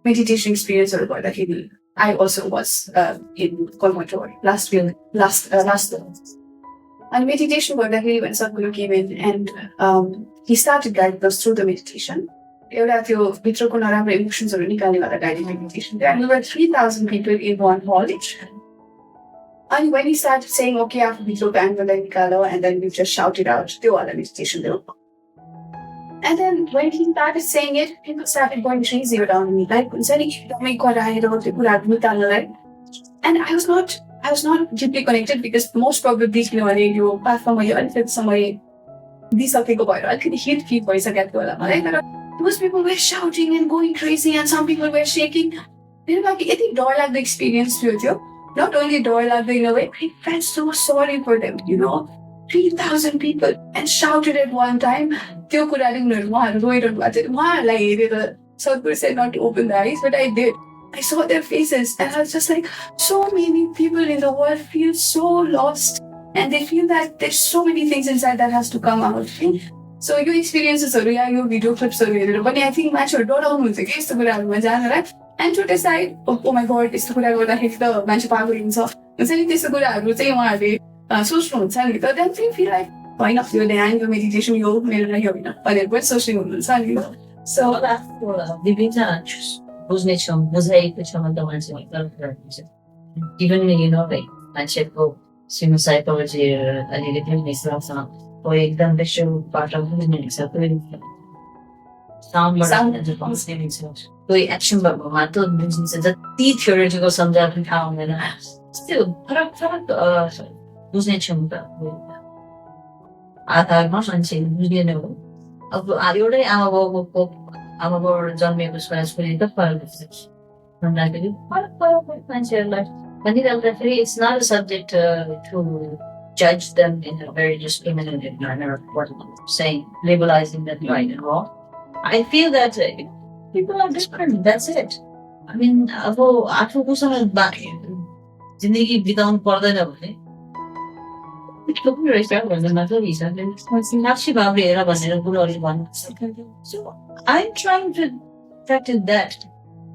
मेडिटेसन एक्सपिरियन्सहरू गर्दाखेरि I also was in Coimbatore last year. And meditation गर्दाखेरि when Sadhguru came in and he started guiding us through the meditation. एउटा त्यो भित्रको नराम्रो इमोसन्सहरू निकाल्ने वाला guided meditation. And we were 3,000 people in one hall each. And when he started saying, okay, after भित्रको एङ्गरलाई निकालो, and then we just shouted out, त्यो वाला meditation there. And then when he started saying it, people started going crazy around me. Like, and I was not deeply connected because most probably you platform or you somebody these are people I could hit people those people were shouting and going crazy and some people were shaking. I think door like the experience with you. Not only door like in a way, I felt so sorry for them, 3,000 people and shouted at one time. त्यो कुराले उनीहरू रोइरहनु भएको थियो उहाँहरूलाई हेरेर सद्गुरु said not to open the eyes, but I did. I saw their faces and I was just like, so many people in the world feel so lost and they feel that there's so many things inside that has to come out. So your experiences your video clips but I think मान्छेहरू डराउनुहुन्छ कि यस्तो कुराहरूमा जानलाई and to decide, oh my god, यस्तो कुरा गर्दाखेरि त मान्छे पागल हुन्छ नि त्यस्तो कुराहरू चाहिँ उहाँहरूले सोच्नुहुन्छ नि त then they feel like होइन यो ध्यान यो मेडिटेसन यो मेरो लागि होइन भनेर पनि सोच्ने हुनुहुन्छ नि So विभिन्न बुझ्नेछौँ बुझाएको छ भने त मान्छेले गल्त हुन्छ इभन लाइक मान्छेको सिम साइकोलोजी अलिकति मिसलाउँछ कोही एकदम विश्वबाट बुझ्नुहुन्छ कोही एक्सनबाट मात्र बुझिन्छ जति थियोरिटिकल सम्झाएर पनि थाहा हुँदैन त्यो फरक फरक बुझ्ने क्षमता आधारमा मान्छे बुझ्ने नै हो अब एउटै आमा बाउबाट जन्मिएको छोराछोरी त फरक हुन्छ भन्दाखेरि फरक फरक मान्छेहरूलाई भनिराख्दाखेरि it's not a subject to judge them in a very discriminative manner, saying, labelizing them right and wrong. I feel that people are different. That's it. I mean, अब आफूसँग जिन्दगी बिताउनु पर्दैन भने साक्षी भाव हेर भनेर गुरुहरूले भन्नुहुन्छ. So I'm trying to practice that.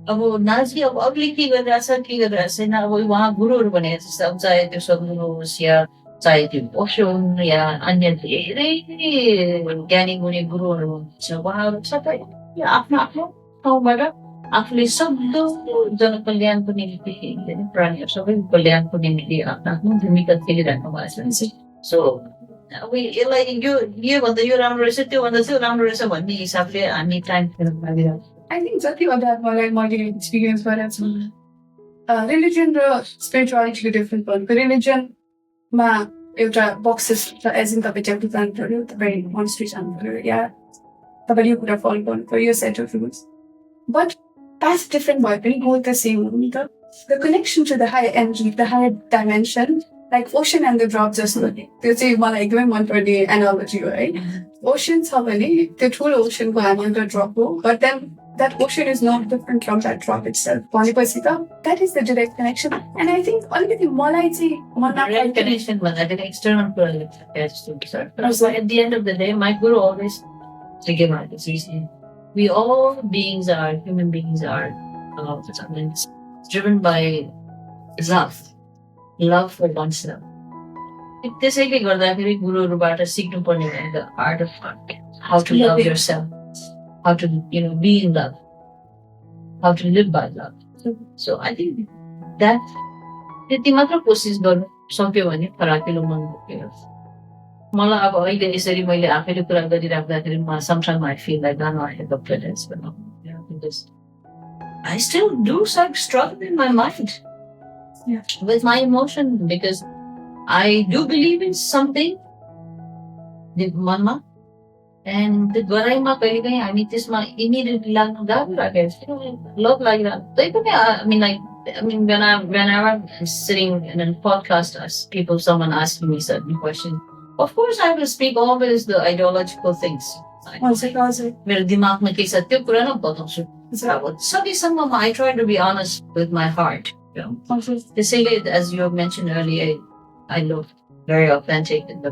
अब नाजी अब अघिले के गरिरहेछ छैन अब उहाँ गुरुहरू भनेको जस्तो अब चाहे त्यो सद्गुरु होस् या चाहे त्यो ओशो हुन् या अन्य धेरै ज्ञानी गुणी गुरुहरू हुनुहुन्छ उहाँहरू सबै आफ्नो आफ्नो ठाउँबाट आफूले सक्दो जनकल्याणको निम्ति प्राणीहरू सबैको कल्याणको निम्ति आफ्नो आफ्नो भूमिका खेलिरहनु भएको छ. सो अब यसलाई योभन्दा यो राम्रो रहेछ त्योभन्दा चाहिँ राम्रो रहेछ भन्ने हिसाबले हामी टाइम खेल्नु I think जति मलाई मैले एक्सपिरियन्स गरेको छु रिलिजन र स्पिरिचुअलिटीको डिफ्रेन्ट भन्नु रिलिजनमा एउटा बक्सेस एज इन तपाईँ टेम्पल जानु पर्यो तपाईँ मोनेस्ट्री जानु पर्यो या तपाईँले यो कुरा फलो गर्नु पर्यो यो set of rules but path different भए पनि गोल त सेम हो नि त. The connection to the higher energy the higher dimension like ocean and the drop जस्तो त्यो चाहिँ मलाई एकदमै मनपर्ने एनालोजी हो है. ओसन छ भने त्यो ठुलो ओसनको हामी एउटा ड्रप हो but then that ocean is not different from that drop itself. That is the direct connection. And I think already direct connection was an external attached to it. So at the end of the day, my guru always give out this reason. We all beings are, human beings are driven by love for oneself. त्यसैले गर्दाखेरि गुरुहरूबाट सिक्नु पर्ने the art of how to love yourself. How to, be in love. How to live by love. So I think that त्यति मात्र कोसिस गर्नु सक्यो भने फराकिलो मन बोकेर मलाई अब अहिले यसरी मैले आफैले कुरा गरिराख्दाखेरि sometimes I feel like I'm not in the presence because I still do struggle in my mind with my emotion because I do believe in something मनमा and the गराइमा कहिलेकाहीँ हामी त्यसमा immediately लाग्नु गाह्रो राखेको लभ लागिरहेको त्यही पनि I mean whenever I'm sitting in a podcast someone asking me certain questions of course I will speak always the ideological things मेरो दिमागमा के छ त्यो कुरा नै बताउँछु सकेसम्म I try to be honest with my heart त्यसैले as you have mentioned earlier I look very authentic and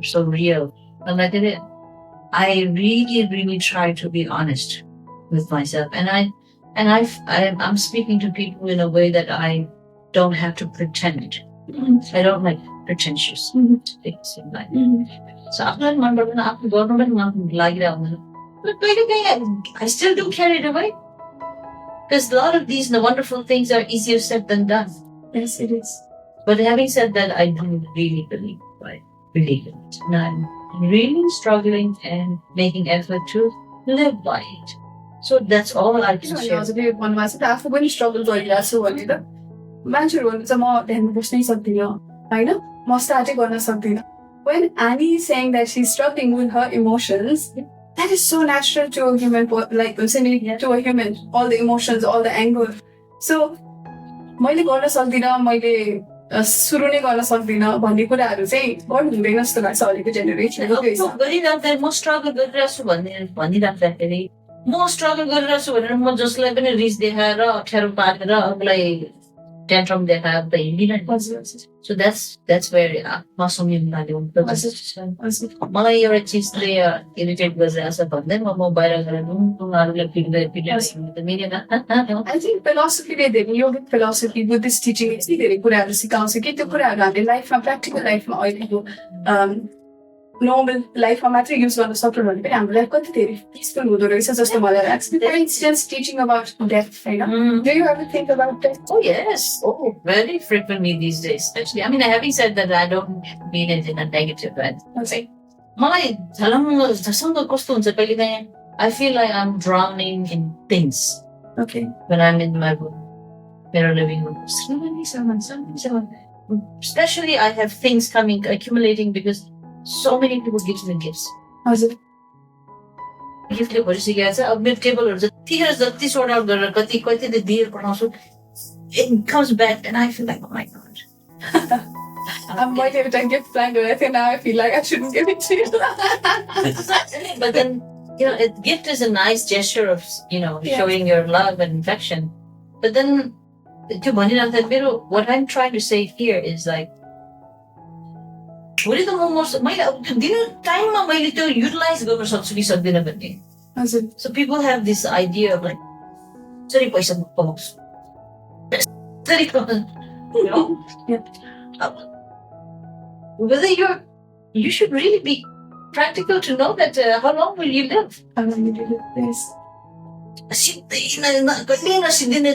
so real. And I really try to be honest with myself, and I'm speaking to people in a way that I don't have to pretend. I don't like pretentious things in life. So after government but I still do carry it away because a lot of these wonderful things are easier said than done. Yes, it is. But having said that, I do really believe it. And really struggling and making effort to live by it. So that's all I can share. हजुरले भन्नुभएको छ आफू पनि struggle गरिरहेको छु भनेर मान्छेहरू भन्नुहुन्छ म ध्यान बस्नै सक्दिनँ होइन म स्टार्टै गर्न सक्दिनँ when Annie is saying that she's struggling with her emotions that is so natural to a human like to a human all the emotions all the anger so मैले गर्न सक्दिनँ मैले सुरु नै गर्न सक्दिनँ भन्ने कुराहरू चाहिँ गर्नु हुँदैन जस्तो लाग्छ अहिलेको जेनेरेसनको गरिराख्दा म स्ट्रगल गरिरहेको छु भनिराख्दाखेरि म स्ट्रगल गरिरहेको छु भनेर म जसलाई पनि रिस देखाएर अप्ठ्यारो पारेर अरूलाई टेन्ट्रम देखाएर त हिँडिरहनु सो द्याट्स वेयर म संयमताले मलाई एउटा चिजले इरिटेट गरिरहेको छ भन्दै म बाहिर गएर उनीहरूलाई पिट्दै त मिलेन आई थिङ्क फिलोसफीले धेरै योगिक फिलोसफी बुद्धिस्ट टिचिङ यति धेरै कुराहरू सिकाउँछ कि त्यो कुराहरू हामीले लाइफमा प्र्याक्टिकल लाइफमा अहिलेको नर्मल लाइफमा मात्रै युज गर्न सक्नु भने पनि हाम्रो लाइफ कति धेरै पिसफुल हुँदो रहेछ जस्तो मलाई लाग्छ for instance teaching about death होइन do you ever think about death Oh yes, very frequently these days. Actually, I mean, having said that, I don't mean it in a negative way. Okay. मलाई झसँग कस्तो हुन्छ कहिलेकाहीँ I feel like I'm drowning in things. Okay. When I'm in my room, मेरो living room. Especially, I have things coming, accumulating because so many people give me gifts. हजुर गिफ्टले भरिसकेको छ अब मेरो टेबलहरू जतिखेर जति सोर्ट आउट गरेर कति कतिले दिएर पठाउँछु it comes back and I feel like oh my god. मैले एउटा गिफ्ट प्लान गरेको थिएँ now I feel like I shouldn't give it to you. But then a gift is a nice gesture of showing your love and affection. But then त्यो भनिराख्दा मेरो what I'm trying to say here is like भोलि त म मैले अब त्यो दिनु टाइममा मैले त्यो युटिलाइज गर्न सक्छु कि सक्दिनँ भन्ने हजुर so people have this idea of like कसरी पैसा कमाउँछु whether you should really be practical to know that how long will you live? How long will you live? Yes. कहिले नसिद्धिने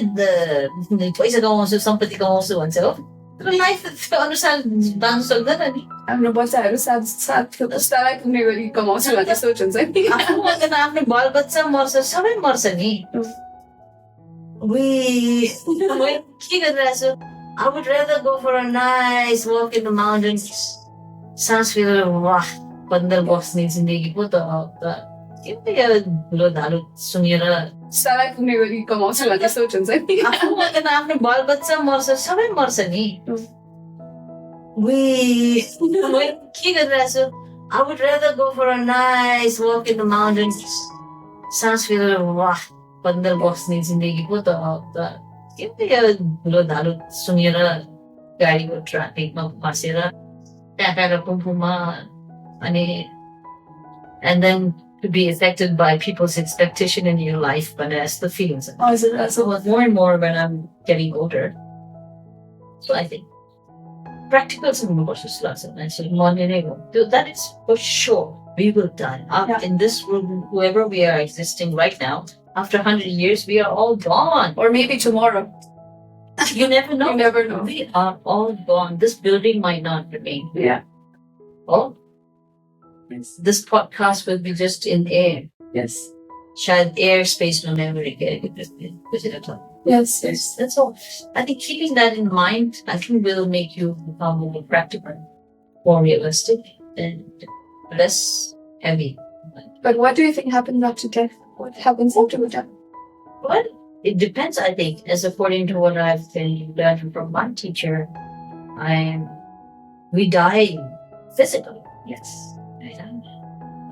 पैसा कमाउँछु सम्पत्ति कमाउँछु भन्छ हो तर लाइफ अनुसार बाँच्नु सक्दैन नि आफ्नो बच्चाहरू साथको पुस्तालाई पुग्ने गरी कमाउँछु भन्ने सोच हुन्छ नि आफ्नो बाल बच्चा मर्छ सबै मर्छ नि के गरिरहेको छु I would rather go for a nice walk in the mountains सास फेरेर वाह बन्दर बस्ने जिन्दगी पो त धुलो धालो सुनेर सालाई पुग्ने गरी कमाउँछु भन्ने सोच हुन्छ नि आफ्नो बाल बच्चा मर्छ सबै मर्छ नि के गरिरहेको छु I would rather go for a nice walk in the mountains सास फेरेर वाह बन्दर बस्ने जिन्दगी पो त धुलो धालो सुनेर गाडीको ट्राफिकमा फसेर ट्याकाएर पुम्पुमा अनि and then to be affected by people's expectation in your life, but that's the feelings. So more and more when I'm getting older. So I think practical that is for sure. We will die. In this room, whoever we are existing right now, after 100 years, we are all gone. Or maybe tomorrow. You never know. You never know. We are all gone. This building might not remain. Yeah. Oh. Yes. This podcast will be just in air. Yes. Shayad airspace will never get Yes, yes. That's all. I think keeping that in mind, I think will make you become more practical, more realistic, and less heavy. But what do you think happens after death? What happens after we're done? Well, it depends, I think, as according to what I've been learning from my teacher. We die physically, yes.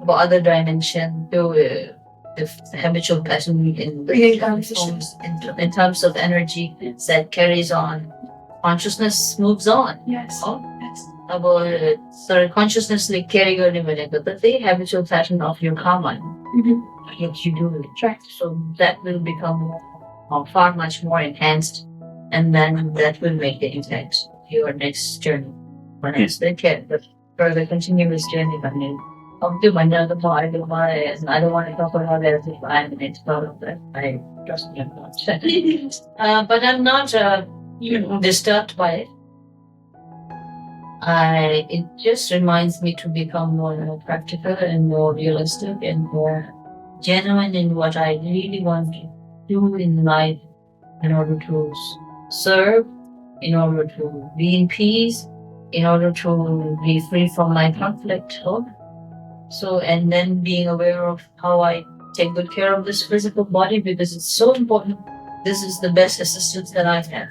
But other dimension, the habitual pattern in terms of energy that carries on. Consciousness moves on. Yes. Oh? Yes. Consciousness carry on, but the habitual pattern of your karma, what you do. Right. So that will become far much more enhanced, and then that will make the impact of your next journey. The further continuous journey. I don't want to talk about that as if I'm an expert of that. I trust me, I'm not. But I'm not disturbed by it. it just reminds me to become more practical and more realistic and more genuine in what I really want to do in life in order to serve, in order to be in peace, in order to be free from my conflict. So, and then being aware of how I take good care of this physical body because it's so important. This is the best assistance that I have.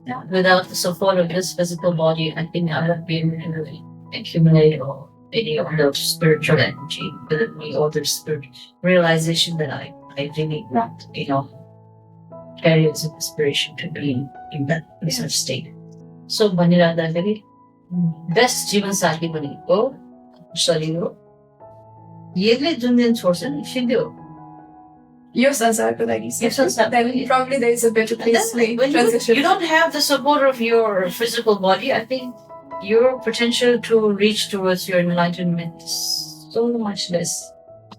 Yeah. Without the support of this physical body, I think I won't be able to accumulate or any of the spiritual energy within me or the spiritual realization that I really want, carry as an inspiration to be in that such state. So, Banirada best जीवन साथी बनेको शरीर हो यसले जुन दिन छोड्छ नि सिद्धि हो यो संसारको लागि then probably there is a better place to transition. You don't have the support of your physical body. I think your potential to reach towards your enlightenment is so much less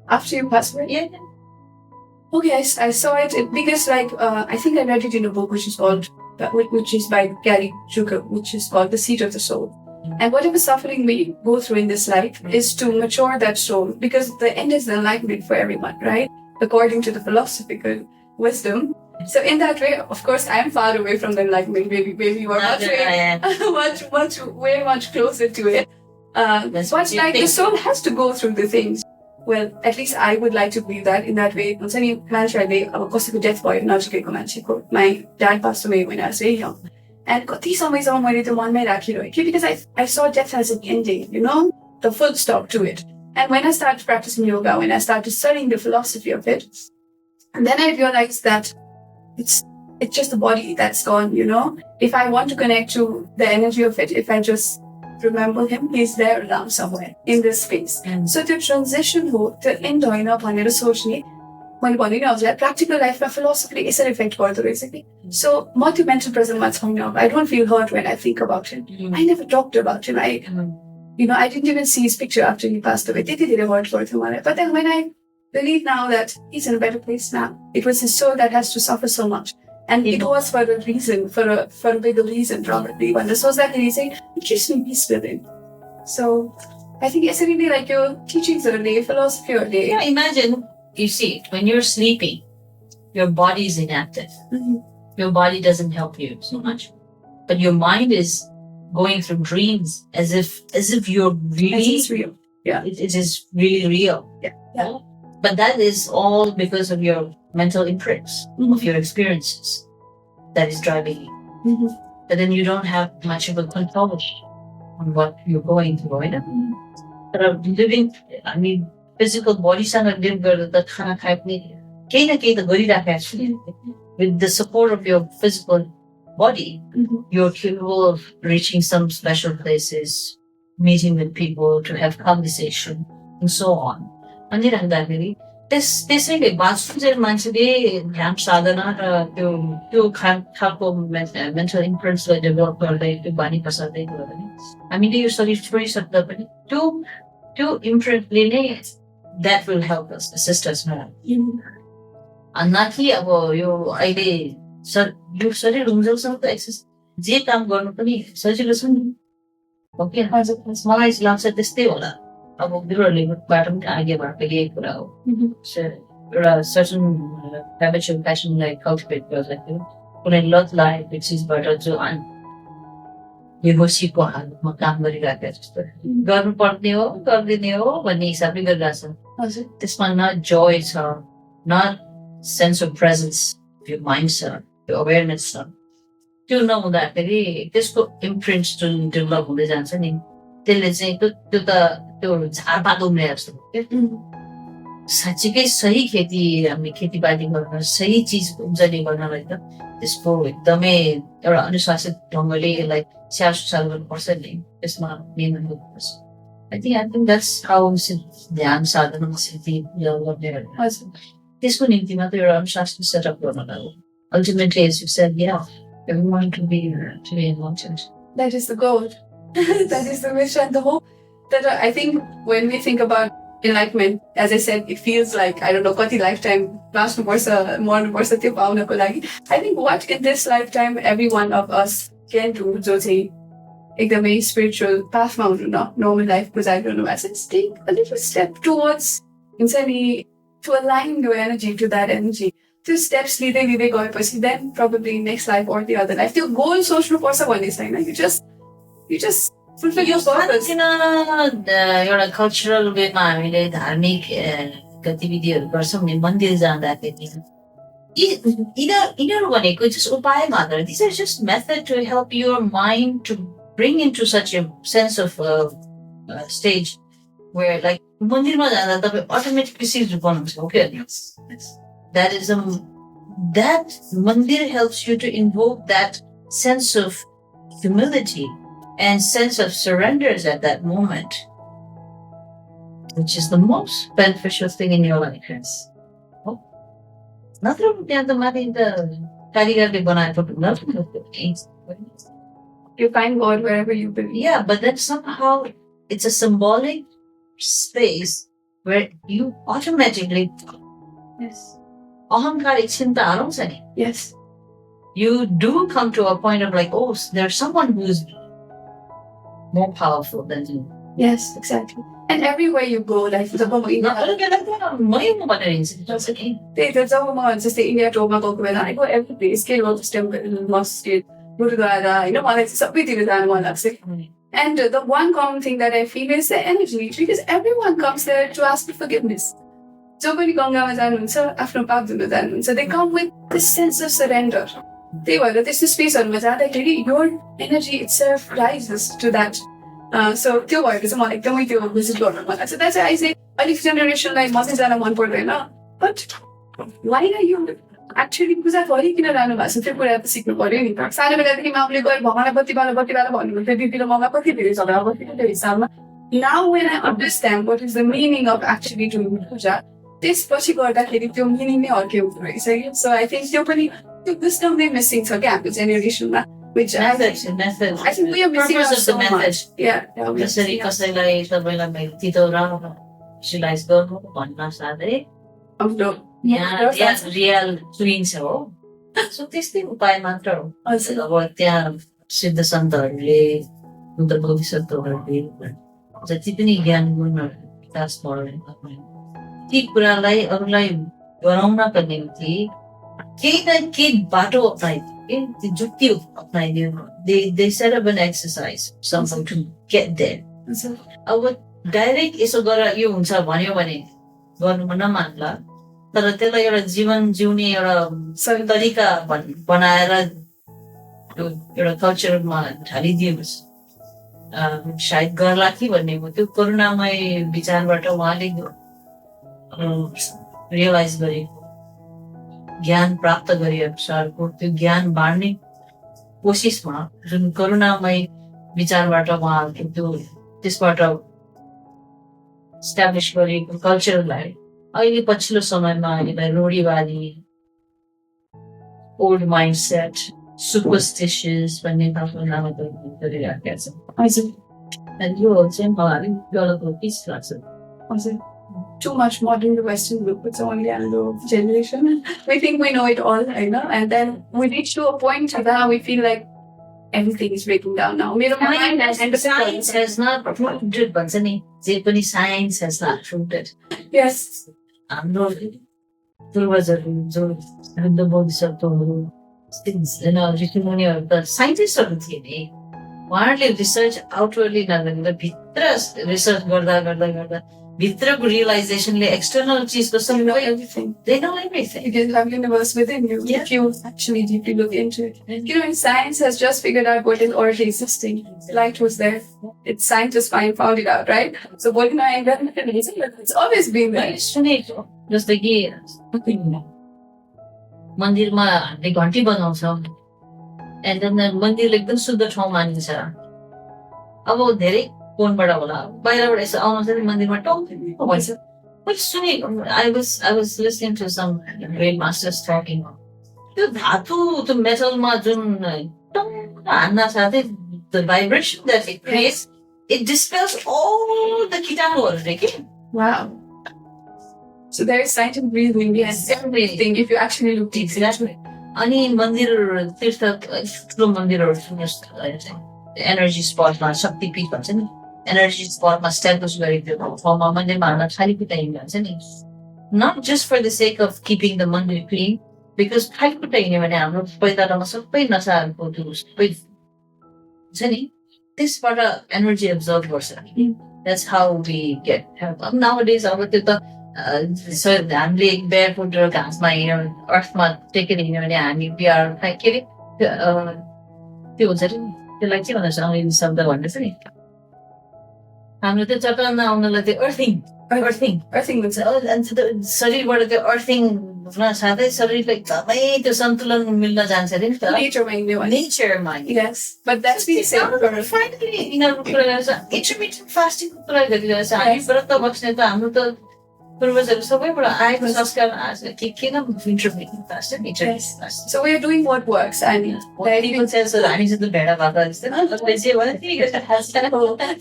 after you pass away. Yeah. Okay, I saw it because I think I read it in a book which is by Gary Zucker, which is called The Seat of the Soul. And whatever suffering we go through in this life is to mature that soul, because the end is the enlightenment for everyone, right? According to the philosophical wisdom. So in that way, of course, I am far away from the enlightenment. Maybe you are way much closer to it. But the soul has to go through the things. Well, at least I would like to believe that in that way. My dad passed away when I was very young. And because I saw death as an ending, the full stop to it. And when I started practicing yoga, when I started studying the philosophy of it, and then I realized that it's just the body that's gone, If I want to connect to the energy of it, if I just remember him, he's there around somewhere in this space. So the transition the end भनेर सोच्ने मैले भने नि हजुरलाई practical life मा philosophy यसरी effect गर्दो रहेछ कि. So म त्यो mental present मा छैन. I don't feel hurt when I think about him. I never talked about him. I didn't even see his picture after he passed away. त्यति धेरै hurt गर्थ्यो मलाई. But then when I believe now that he's in a better place now, it was his soul that has to suffer so much. And it was for a reason, for a bigger reason, probably. When the soul's that reason, it gives me peace within. So, I think it's really like your teachings are day, philosophy or day. Yeah, imagine, you see, when you're sleeping, your body is inactive. Mm-hmm. Your body doesn't help you so much. But your mind is going through dreams as if you're really... As it's real. Yeah. It is really real. Yeah. But that is all because of your mental imprints, of your experiences that is driving you. Mm-hmm. But then you don't have much of a control on what you're going through. But living, physical body live with the support of your physical body, you're capable of reaching some special places, meeting with people, to have conversation, and so on. त्यसैले वास्तु चाहिँ मान्छेले ध्यान साधना र त्यो खालको mental इम्प्रेन्सलाई develop गर्दै त्यो बानी बसाल्दै गयो भने हामीले यो शरीर छोडिसक्दा पनि त्यो इम्प्रेन्टले नै that will help us assist us न कि अब यो अहिले यो शरीर हुन्जेलसम्म त एक्सर्साइज जे काम गर्नु पनि सजिलो छ नि हो कि मलाई लाग्छ त्यस्तै होला अब बिरुवाले बाट पनि आगे भएको यही कुरा हो एउटा सर्टन habitual passionलाई कल्टिभेट गर्दाखेरि कुनै लत लागेको चिजबाट जो बेहोसीको हालतमा काम गरिरहेको जस्तो गर्नुपर्ने हो गरिदिने हो भन्ने हिसाबले गरिरहेको छ त्यसमा न जोय छ न sense of presence yo mind छ त्यो अवेरनेस छ त्यो नहुँदाखेरि त्यसको इम्प्रिन्ट जुन डेभलप हुँदै जान्छ नि त्यसले चाहिँ त्यो झारपात उम्रे जस्तो साँच्चीकै सही खेतीबाली गर्न सही चिज उब्जनी गर्नलाई त त्यसको एकदमै एउटा अनुशासित ढङ्गले यसलाई स्याहार सुसार गर्नुपर्छ नि त्यसमा मेहनत गर्नुपर्छ I think that's how ध्यान साधना सिद्धि गर्ने त्यसको निम्ति मात्र एउटा अनुशासन सेटअप गर्नलाई हो ultimately as you said everyone to be enlightened. That is the goal. That is the mission, the hope. That I think when we think about enlightenment, as I said, it feels like, I don't know, kati lifetime, I think what in this lifetime every one of us can do, एकदमै spiritual pathमा हुनु न normal life गुजारिरहनु भएको छ, just take a little step towards हुन्छ नि to align your energy to that energy. त्यो steps लिँदै लिँदै गएपछि then probably next life or the other life त्यो goal सोच्नुपर्छ भन्ने छैन. You just fulfill your purpose. एउटा कल्चरल वेमा हामीले धार्मिक गतिविधिहरू गर्छौँ नि, मन्दिर जाँदाखेरि यिनीहरू भनेको जस्ट उपाय मात्र. These are just method to help your mind to bring into such a sense of stage where like मन्दिरमा जाँदा तपाईँ automatically serious बनाउँछ. Okay, that mandir helps you to invoke that sense of humility and sense of surrenders at that moment, which is the most beneficial thing in your life. Nothing You find God wherever you believe. Yeah, but then somehow it's a symbolic space where you automatically Yes. You do come to a point of like, oh, there's someone who's more powerful than you. Yes, exactly. And everywhere you go, like जब म India जस्तै India टुरमा गएको बेला I go every place, के lotus temple, मस्जिद, गुरुद्वारा, होइन मलाई चाहिँ सबैतिर जानु मन लाग्छ. And the one common thing that I feel is the energy, because everyone comes there to ask for forgiveness. जो पनि गङ्गामा जानुहुन्छ आफ्नो पाप धुन जानुहुन्छ, they come with this sense of surrender. त्यही भएर त्यस्तो स्पेसहरूमा जाँदाखेरि your energy itself rises to that. So त्यो भएर चाहिँ मलाई एकदमै त्यो भिजिट गर्न मन लाग्छ. That's why I say अलिक जेनेरेसनलाई मसिन जान मन पर्दैन. But why are you actually पूजा गरिकन जानु भएको छ, त्यो कुरा त सिक्नु पर्यो नि त. सानो बेलादेखि मामले गएर भगवानलाई बत्ती बाला भन्नुहुन्थ्यो, दिदीले मलाई कति धेरै झगडा गर्थ्यो त्यो हिसाबमा. Now when I understand what is the meaning of actually doing puja, त्यसपछि गर्दाखेरि त्यो मिनिङ नै अर्कै हुँदो रहेछ कि. So I think त्यो पनि त्यो wisdom नै मिसिङ छ क्या हाम्रो जेनेरेसनमा. Which method. I think we are missing out so much. Yeah. कसरी कसैलाई तपाईँलाई तितौरा visualize गर्नु भन्न साथै रियल ट्विन्स हो. सो त्यस्तै उपाय मात्र हो. अब त्यहाँ सिद्ध सन्तहरूले बुद्ध बोधिसत्वहरूले जति पनि ज्ञान गुणहरू विकास भयो ती कुरालाई अरूलाई गराउनका निम्ति केही न केही बाटो अप्नाइदियो, जुक्ति अप्नाइदियो. They set up an exercise somehow to get there. अब डाइरेक्ट यसो गरेर यो हुन्छ भन्यो भने गर्नु नमान्ला, तर त्यसलाई एउटा जीवन जिउने एउटा तरिका बनाएर एउटा कल्चरमा ढालिदियोस् सायद गर्ला कि भन्ने हो. त्यो करुणामय विचारबाट उहाँले रियलाइज गरेको ज्ञान प्राप्त गरे अनुसारको त्यो ज्ञान बाँड्ने कोसिसमा जुन करुणामय विचारबाट उहाँहरूको त्यो त्यसबाट इस्टाब्लिस गरेको कल्चरलाई अहिले पछिल्लो समयमा हामीलाई रूढिवादी ओल्ड माइन्ड सेट सुपरस्टिशियस भन्ने आफ्नो नाम गरिराखेका छन्. यो चाहिँ मलाई गलत हो कि लाग्छ. Too much modern Western group, it's only a generation. We think we know it all, I know, and then we reach to a point where we feel like everything is breaking down now. Science has not proved it, Bansani. Japanese science has not proved it. Yes. No, there was a the Bodhisattva things, the scientists are the uहाँहरूले research outwardly नगरेर भित्र research गर्दा भित्रको realizationले external चिजको सबै they know everything. You have universe within you if you actually deeply look into it. You know, science has just figured out what is already existing. Light was there. It's scientists found it out, right? So what I it's always been there. जस्तै कि मन्दिरमा हामीले घन्टी बजाउँछौँ and then मन्दिरले एकदम शुद्ध ठाउँ मानिन्छ. अब धेरै कोणबाट होला बाहिरबाट यसो आउनु चाहिँ मन्दिरमा टक्क भन्छ. मैले सुने I was listening to some great masters talking. त्यो धातु त्यो मेटलमा जुन टक्क हान्न साथै the vibration that it creates, it dispels all the कीटाणुहरूले के. Wow. So there is scientific reasoning behind everything if you actually look deep. Exactly. अनि मन्दिरहरू तीर्थ ठुलो मन्दिरहरू energy spot ma shakti peak bhन्छ नि energy spot ma establish गरेको ठाउँमा मन्दिरमा खालीको टाइम भन्छ नि not just for the sake of keeping the mandir clean because खालीको टाइम भने हाम्रो पैतालामा सबै नसाहरूको त्यो सबै हुन्छ नि त्यसबाट energy absorb गर्छ that's how we get help nowadays अब त्यो त हामीले barefoot र घाँसमा हिँड्यो अर्थमा टेकेर हिँड्यो भने हामी बिहार के अरे त्यो हुन्छ नि त्यसलाई के भन्छ अङ्ग्रेजी शब्द भन्दैछ नि हाम्रो त्यो चट्टानमा आउनलाई त्यो अर्थिङ भन्छ अनि त्यो शरीरबाट त्यो अर्थिङ हुन साथै शरीरको एकदमै त्यो सन्तुलन मिल्न जान्छ अरे नि त नेचरमा yes but that's the same for finally यिनीहरूको कुरा गर्छ इन्टरमिटेन्ट फास्टिङको कुरा गरिरहेछ हामी व्रत बस्ने त हाम्रो त पूर्वजहरू सबैबाट आएको संस्कार किन इन्टरमिटेन्ट fasting so we are doing what works and people say so हामी चाहिँ भेडा भएको जस्तै जे भने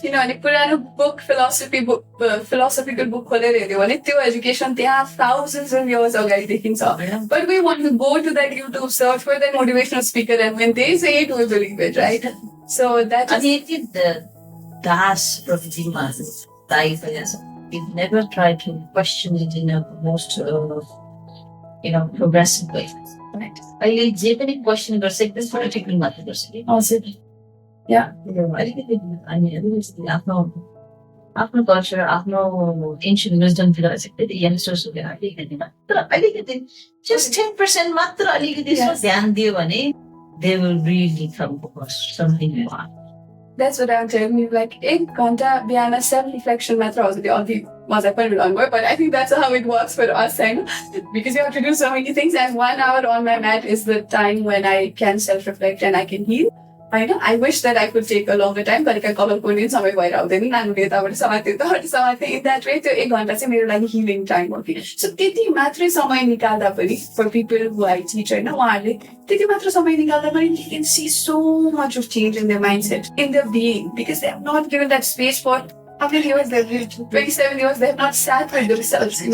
किनभने पुरानो बुक philosophical book खोलेर हेऱ्यो भने त्यो एजुकेसन त्यहाँ thousands of years अगाडि देखिन्छ but we want to go to that YouTube search for that motivational speaker and when they say it we believe it right so that अनि यति दास प्रवृत्तिमा दाइ भइरहेछ we never try to question it in a most progressive way right अहिले जे पनि question गर्छ एकदम political मात्र गर्छ कि हजुर या अलिकति अनि आफ्नो कल्चर आफ्नो एन्सियन्ट विजडमतिर चाहिँ यंगस्टर्सहरूले अलिकति just 10% मात्र अलिकति ध्यान दियो भने they will really come across something more. That's what I'm telling you. Like, 1 घण्टा बिहान self-reflection मात्र हो त्यो अघि मजा पनि मिलाउनु भयो but I think that's how it works for us because you have to do so many things and 1 hour on my mat is the time when I can self-reflect and I can heal. I wish that I could take a longer time but I colour पनि समय भएर आउँदैन नानीले यताबाट समात्यो यताबाट समात्यो in that way त्यो 1 घण्टा चाहिँ मेरो लागि healing time हो कि so त्यति मात्रै समय निकाल्दा पनि for people who I teach होइन उहाँहरूले त्यति मात्र समय निकाल्दा पनि they can see so much of change in their mindset in their being because they have not given that space for how many years they've lived 27 years they have not sat with themselves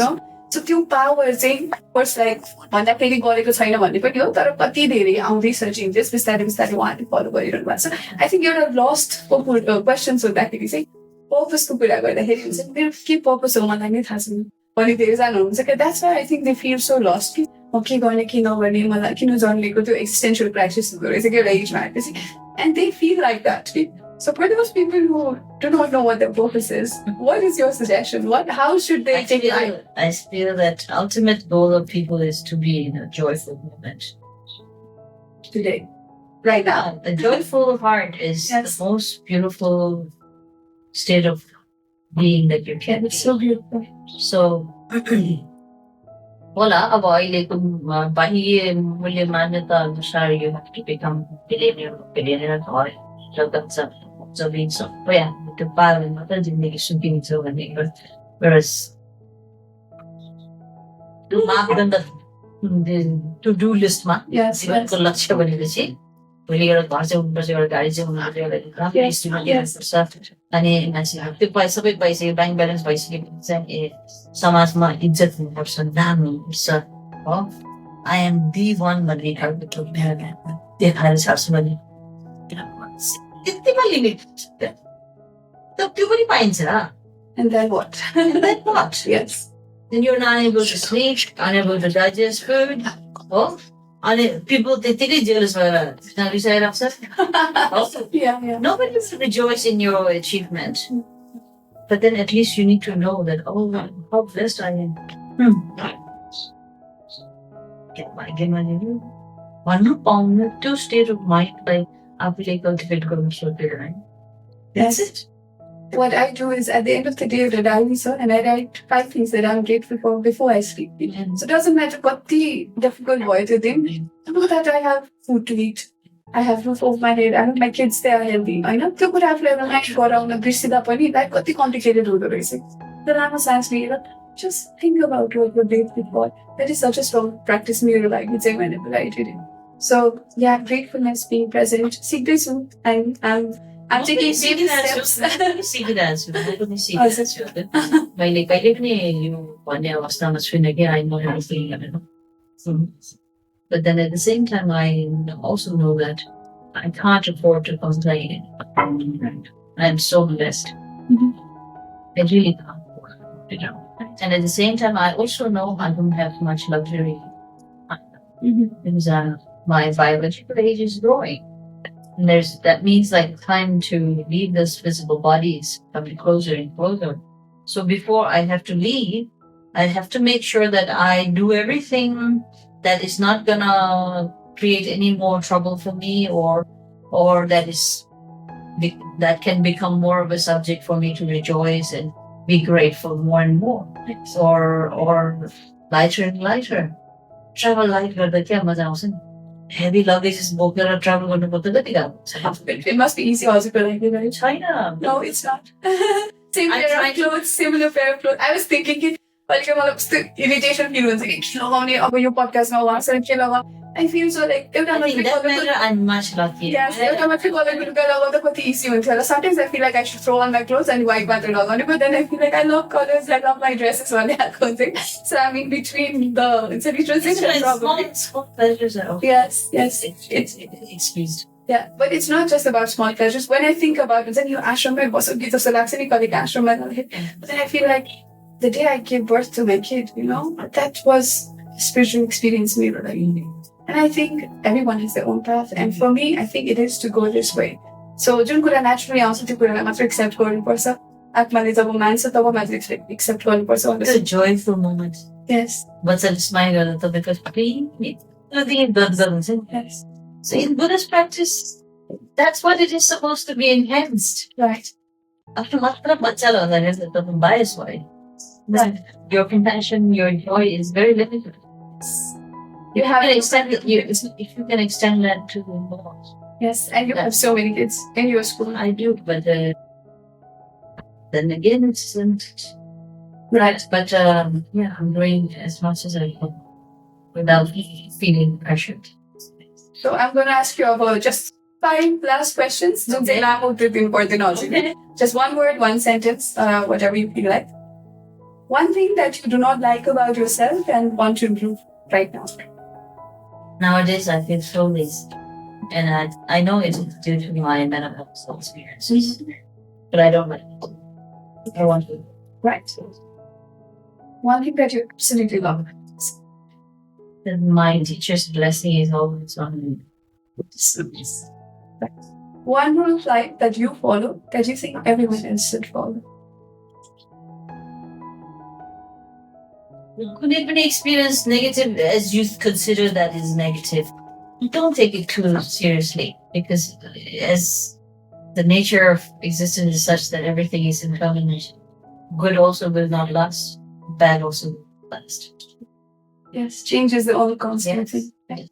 so त्यो power चाहिँ course like भन्दाखेरि गरेको छैन भन्ने पनि हो तर कति धेरै आउँदैछ चेन्जेस बिस्तारै बिस्तारै उहाँहरूले फलो गरिरहनु भएको छ आई थिङ्क एउटा लस्ट क्वेसन सोद्धाखेरि चाहिँ पर्पसको कुरा गर्दाखेरि हुन्छ मेरो के पर्पस हो मलाई नै थाहा छैन भने धेरैजना हुनुहुन्छ कि that's why I think they feel so lost कि म के गर्ने के नगर्ने मलाई किन जन्मेको त्यो एक्सिस्टेन्सियल क्राइसिस हुँदो रहेछ कि एउटा एजमा आएपछि and they feel like that So for those people who do not know what their purpose is, what is your suggestion? How should they take life? I feel that ultimate goal of people is to be in a joyful moment. Today. Right now. A joyful heart is the most beautiful state of being that you can. It's so beautiful. So, होला अब अहिलेको बाह्य मूल्य मान्यता अनुसार you have to become billionaire or सबै सबै हामीले त्यो पार्ने मात्र जिन्दगी सुकिन्छ भन्ने whereas त्यो मापदण्ड टु डु लिस्टमा जीवनको लक्ष्य भनेपछि भोलि एउटा घर चाहिँ हुनुपर्छ एउटा गाडी चाहिँ हुनुपर्छ एउटा राम्रो स्थितिमा हुनुपर्छ अनि मान्छेहरू त्यो सबै पाइसक्यो ब्याङ्क ब्यालेन्स भइसकेपछि चाहिँ समाजमा इज्जत हुनुपर्छ नाम हुनुपर्छ हो आई एम दि वान भन्ने खालको देखाएर छाड्छु भने त्यतिमा लिमिट त्यो पनि पाइन्छ and then what yes then you're not able to sleep unable to digest food and people त्यतिकै jealous भएर रिसाइरहेको छ yeah nobody will rejoice in your achievement but then at least you need to know that how blessed I am भन्नु पाउनु त्यो state of माइन्डलाई आफूले cultivate गर्नु सोचेर That's it. What I do is at the end of the day, I write and I write 5 things that I'm grateful for before I sleep. So it doesn't matter what the difficult voice is in. I know that I have food to eat. I have roof over my head. I know my kids, they are healthy. I know त्यो कुरा आफूले एउटा mind गराउन बिर्सिँदा पनि like कति complicated हुँदो रहेछ तर राम्रो साइन्स लिएर just think about what you're grateful for. That is such a strong practice मेरो लागि चाहिँ whenever I did it. So yeah, gratefulness, being present. सिक्दैछु I'm taking baby steps. मैले कहिले पनि यो भन्ने अवस्थामा छुइनँ कि I know everything. But then at the same time, I also know that I can't afford to complain. I'm so blessed. I really can't afford it. And at the same time, I also know I don't have much luxury because my biological age is growing. And that means like time to leave this physical body is coming closer and closer. So before I have to leave, I have to make sure that I do everything that is not gonna create any more trouble for me, or that can become more of a subject for me to rejoice and be grateful more and more, or lighter and lighter. Travel light गर्दा क्या मजा आउँछ नि. Heavy luggage बोकेर travel गर्नुपर्दा कति गाह्रो. It must be easy also for like, right? छैन. No, it's not. Same pair of clothes, similar pair of clothes. I was thinking कि अलिक मलाई कस्तो irritation feel हुन्छ कि के लगाउने अब यो podcastमा उहाँसँग के लगाऊ. I feel so like एउटा मात्रै I'm much luckier. Yes, एउटा मात्रै कलरको लुगा लगाउँदा कति easy हुन्छ होला. Sometimes I feel like I should throw on my clothes and white मात्रै लगाउने, but then I feel like I love colors, I love my dresses भन्ने आएको हुन्छ. So I'm in between it's a transition problem. Small pleasures are okay. Yes. It's excused. Yeah, but it's not just about small pleasures. When I think about it, then you ashram बसो कि जस्तो लाग्छ नि कहिले आश्रममा जाँदाखेरि. But then I feel like the day I gave birth to my kid, that was a spiritual experience for me. And I think everyone has their own path. And for me, I think it is to go this way. So जुन कुरा naturally आउँछ त्यो कुरालाई मात्र accept गर्नुपर्छ. आत्माले जब मान्छ तब मात्र accept गर्नुपर्छ. It's a joyful moment. Yes. बच्चाले smile गर्दा तपाईँको pain nothing doesn't. Yes. So in Buddhist practice, that's what it is supposed to be enhanced. Right. After matra bachchala hunदाखेरि तपाईँ bias भयो. Right. Your compassion, your joy is very limited. You can extend it. If you can extend that to the more. Yes, and you have so many kids in your school. I do, but then again, it isn't right. But I'm doing as much as I can without feeling pressured. So I'm going to ask you about just 5 last questions. Okay. Okay. Just one word, one sentence, whatever you feel like. One thing that you do not like about yourself and want to improve right now. Nowadays, I feel so lazy. And I know it's due to my mental health experiences. But I don't like it. I want to. Right. One thing that you absolutely love. That my teacher's blessing is always on me. Right. One rule of life that you follow that you think everyone else should follow. Could it be experienced negative as you consider that is negative? Don't take it too seriously, because as the nature of existence is such that everything is impermanent. Good also will not last, bad also will last. Yes, change is the only constant thing. Yes.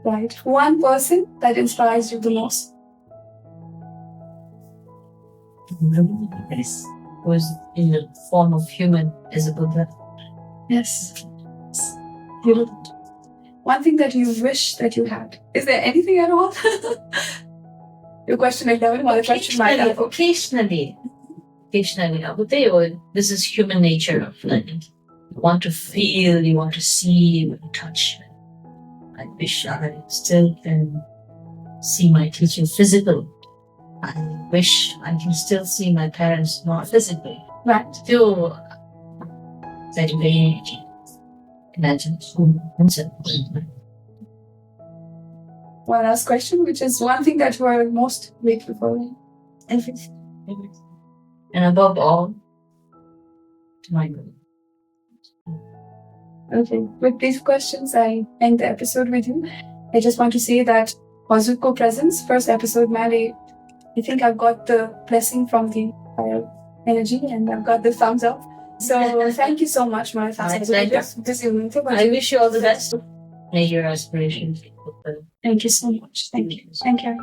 Right. One person that inspires you the most. Yes. Was in the form of human as a Buddha. Yes. Beautiful. One thing that you wish that you had. Is there anything at all? Your question is occasionally. This is human nature. Like, you want to feel, you want to see, you want to touch. I wish I still can see my teacher physically. I wish I can still see my parents not physically. Right. Still very imagine. One last question, which is one thing that you are most grateful for. Everything. And above all, to my God. Okay. With these questions, I end the episode with you. I just want to say that Wazuko Presence, first episode, I think I've got the blessing from the higher energy and I've got the thumbs up. So thank you so much, my pleasure. I wish you all the best. May your aspirations be fulfilled. Thank you so much. Thank you. Thank you.